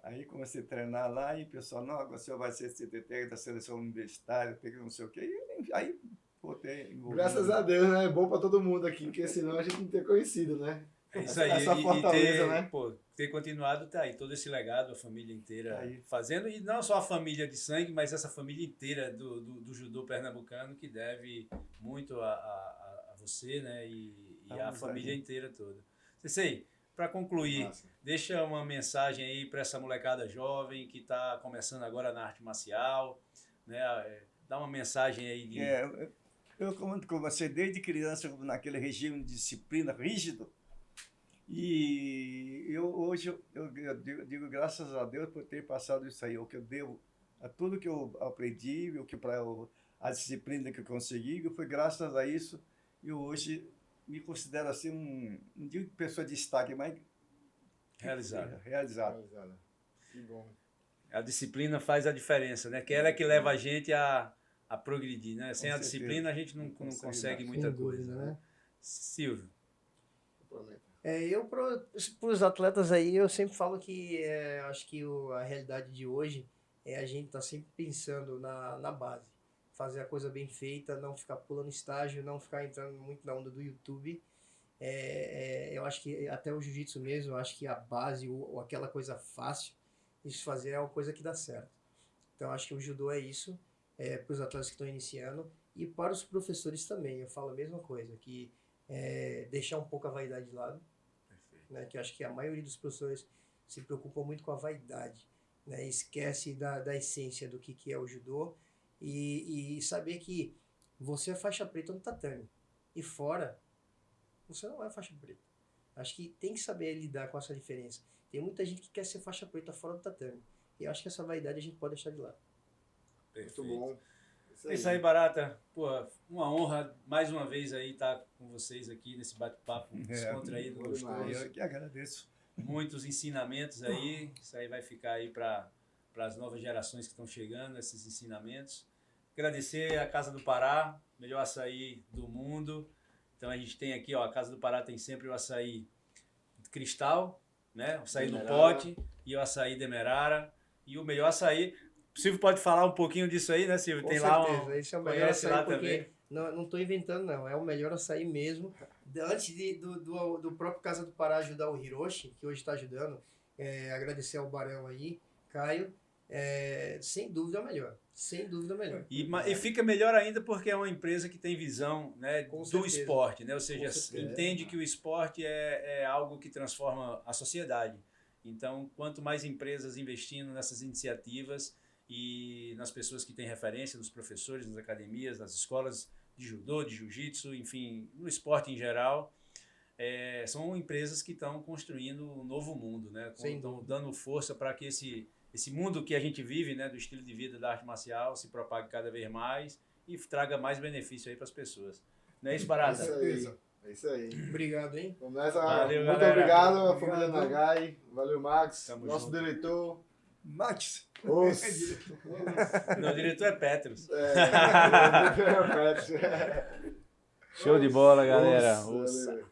Aí comecei a treinar lá e o pessoal, não, agora o senhor vai ser CTT da seleção universitária, peguei não sei o quê. E aí voltei. Graças a Deus, né? É bom para todo mundo aqui, porque senão a gente não ter conhecido, né? É isso aí, Essa fortaleza, ter, né? Pô, ter continuado, tá aí, todo esse legado, a família inteira Tá aí. fazendo, e não só a família de sangue, mas essa família inteira do judô pernambucano, que deve muito a você, né, e a família inteira toda. Sensei, para concluir, Massa. deixa uma mensagem aí para essa molecada jovem que está começando agora na arte marcial, né, dá uma mensagem aí de... Eu comecei desde criança naquele regime de disciplina rígido. E hoje eu digo graças a Deus por ter passado isso aí. O que eu devo a tudo que eu aprendi, a disciplina que eu consegui, foi graças a isso. E hoje me considero assim não digo pessoa de destaque, mas Realizado. Que bom. A disciplina faz a diferença, né? Que ela é que leva a gente a progredir, né? Sem a certeza. disciplina a gente não consegue muita Sem coisa, dúvida, né? Silvio. Eu, para os atletas aí, eu sempre falo que acho que a realidade de hoje é a gente estar sempre pensando na base. Fazer a coisa bem feita, não ficar pulando estágio, não ficar entrando muito na onda do YouTube. Eu acho que até o jiu-jitsu mesmo, eu acho que a base, ou aquela coisa fácil, isso fazer é uma coisa que dá certo. Então, acho que o judô é isso, para os atletas que estão iniciando, e para os professores também. Eu falo a mesma coisa, que deixar um pouco a vaidade de lado, né, que eu acho que a maioria dos professores se preocupam muito com a vaidade, né, esquece da essência do que é o judô, e saber que você é faixa preta no tatame, e fora, você não é faixa preta. Acho que tem que saber lidar com essa diferença. Tem muita gente que quer ser faixa preta fora do tatame, e eu acho que essa vaidade a gente pode deixar de lado. Muito bom. É isso aí, Barata. Pô, uma honra mais uma vez aí estar com vocês aqui nesse bate-papo descontraído, gostoso. Eu que agradeço. Muitos ensinamentos aí. Isso aí vai ficar aí para as novas gerações que estão chegando, esses ensinamentos. Agradecer a Casa do Pará, melhor açaí do mundo. Então a gente tem aqui, ó, a Casa do Pará tem sempre o açaí cristal, né? O açaí no pote e o açaí demerara. E o melhor açaí... O Silvio pode falar um pouquinho disso aí, né, Silvio? Com tem certeza, lá esse é o melhor conhece açaí lá porque também. não estou inventando não, é o melhor açaí mesmo. Antes do próprio Casa do Pará ajudar o Hiroshi, que hoje está ajudando, agradecer ao Barão aí, Caio, sem dúvida é o melhor, sem dúvida é o melhor. E fica melhor ainda porque é uma empresa que tem visão, né, Com do certeza. esporte, né? Ou seja, Com certeza. entende que o esporte é algo que transforma a sociedade. Então, quanto mais empresas investindo nessas iniciativas e nas pessoas que têm referência, nos professores, nas academias, nas escolas de judô, de jiu-jitsu, enfim, no esporte em geral, são empresas que estão construindo um novo mundo, né? Estão dando força para que esse mundo que a gente vive, né, do estilo de vida da arte marcial, se propague cada vez mais e traga mais benefício aí para as pessoas. Não é isso, Barata? É isso aí. Obrigado, hein? Vamos nessa. Valeu, Muito galera. obrigado à família Nagai. Valeu, Max. Tamo Nosso junto. diretor. Max! Não, o diretor é Petros. É, Show de bola, galera. Valeu.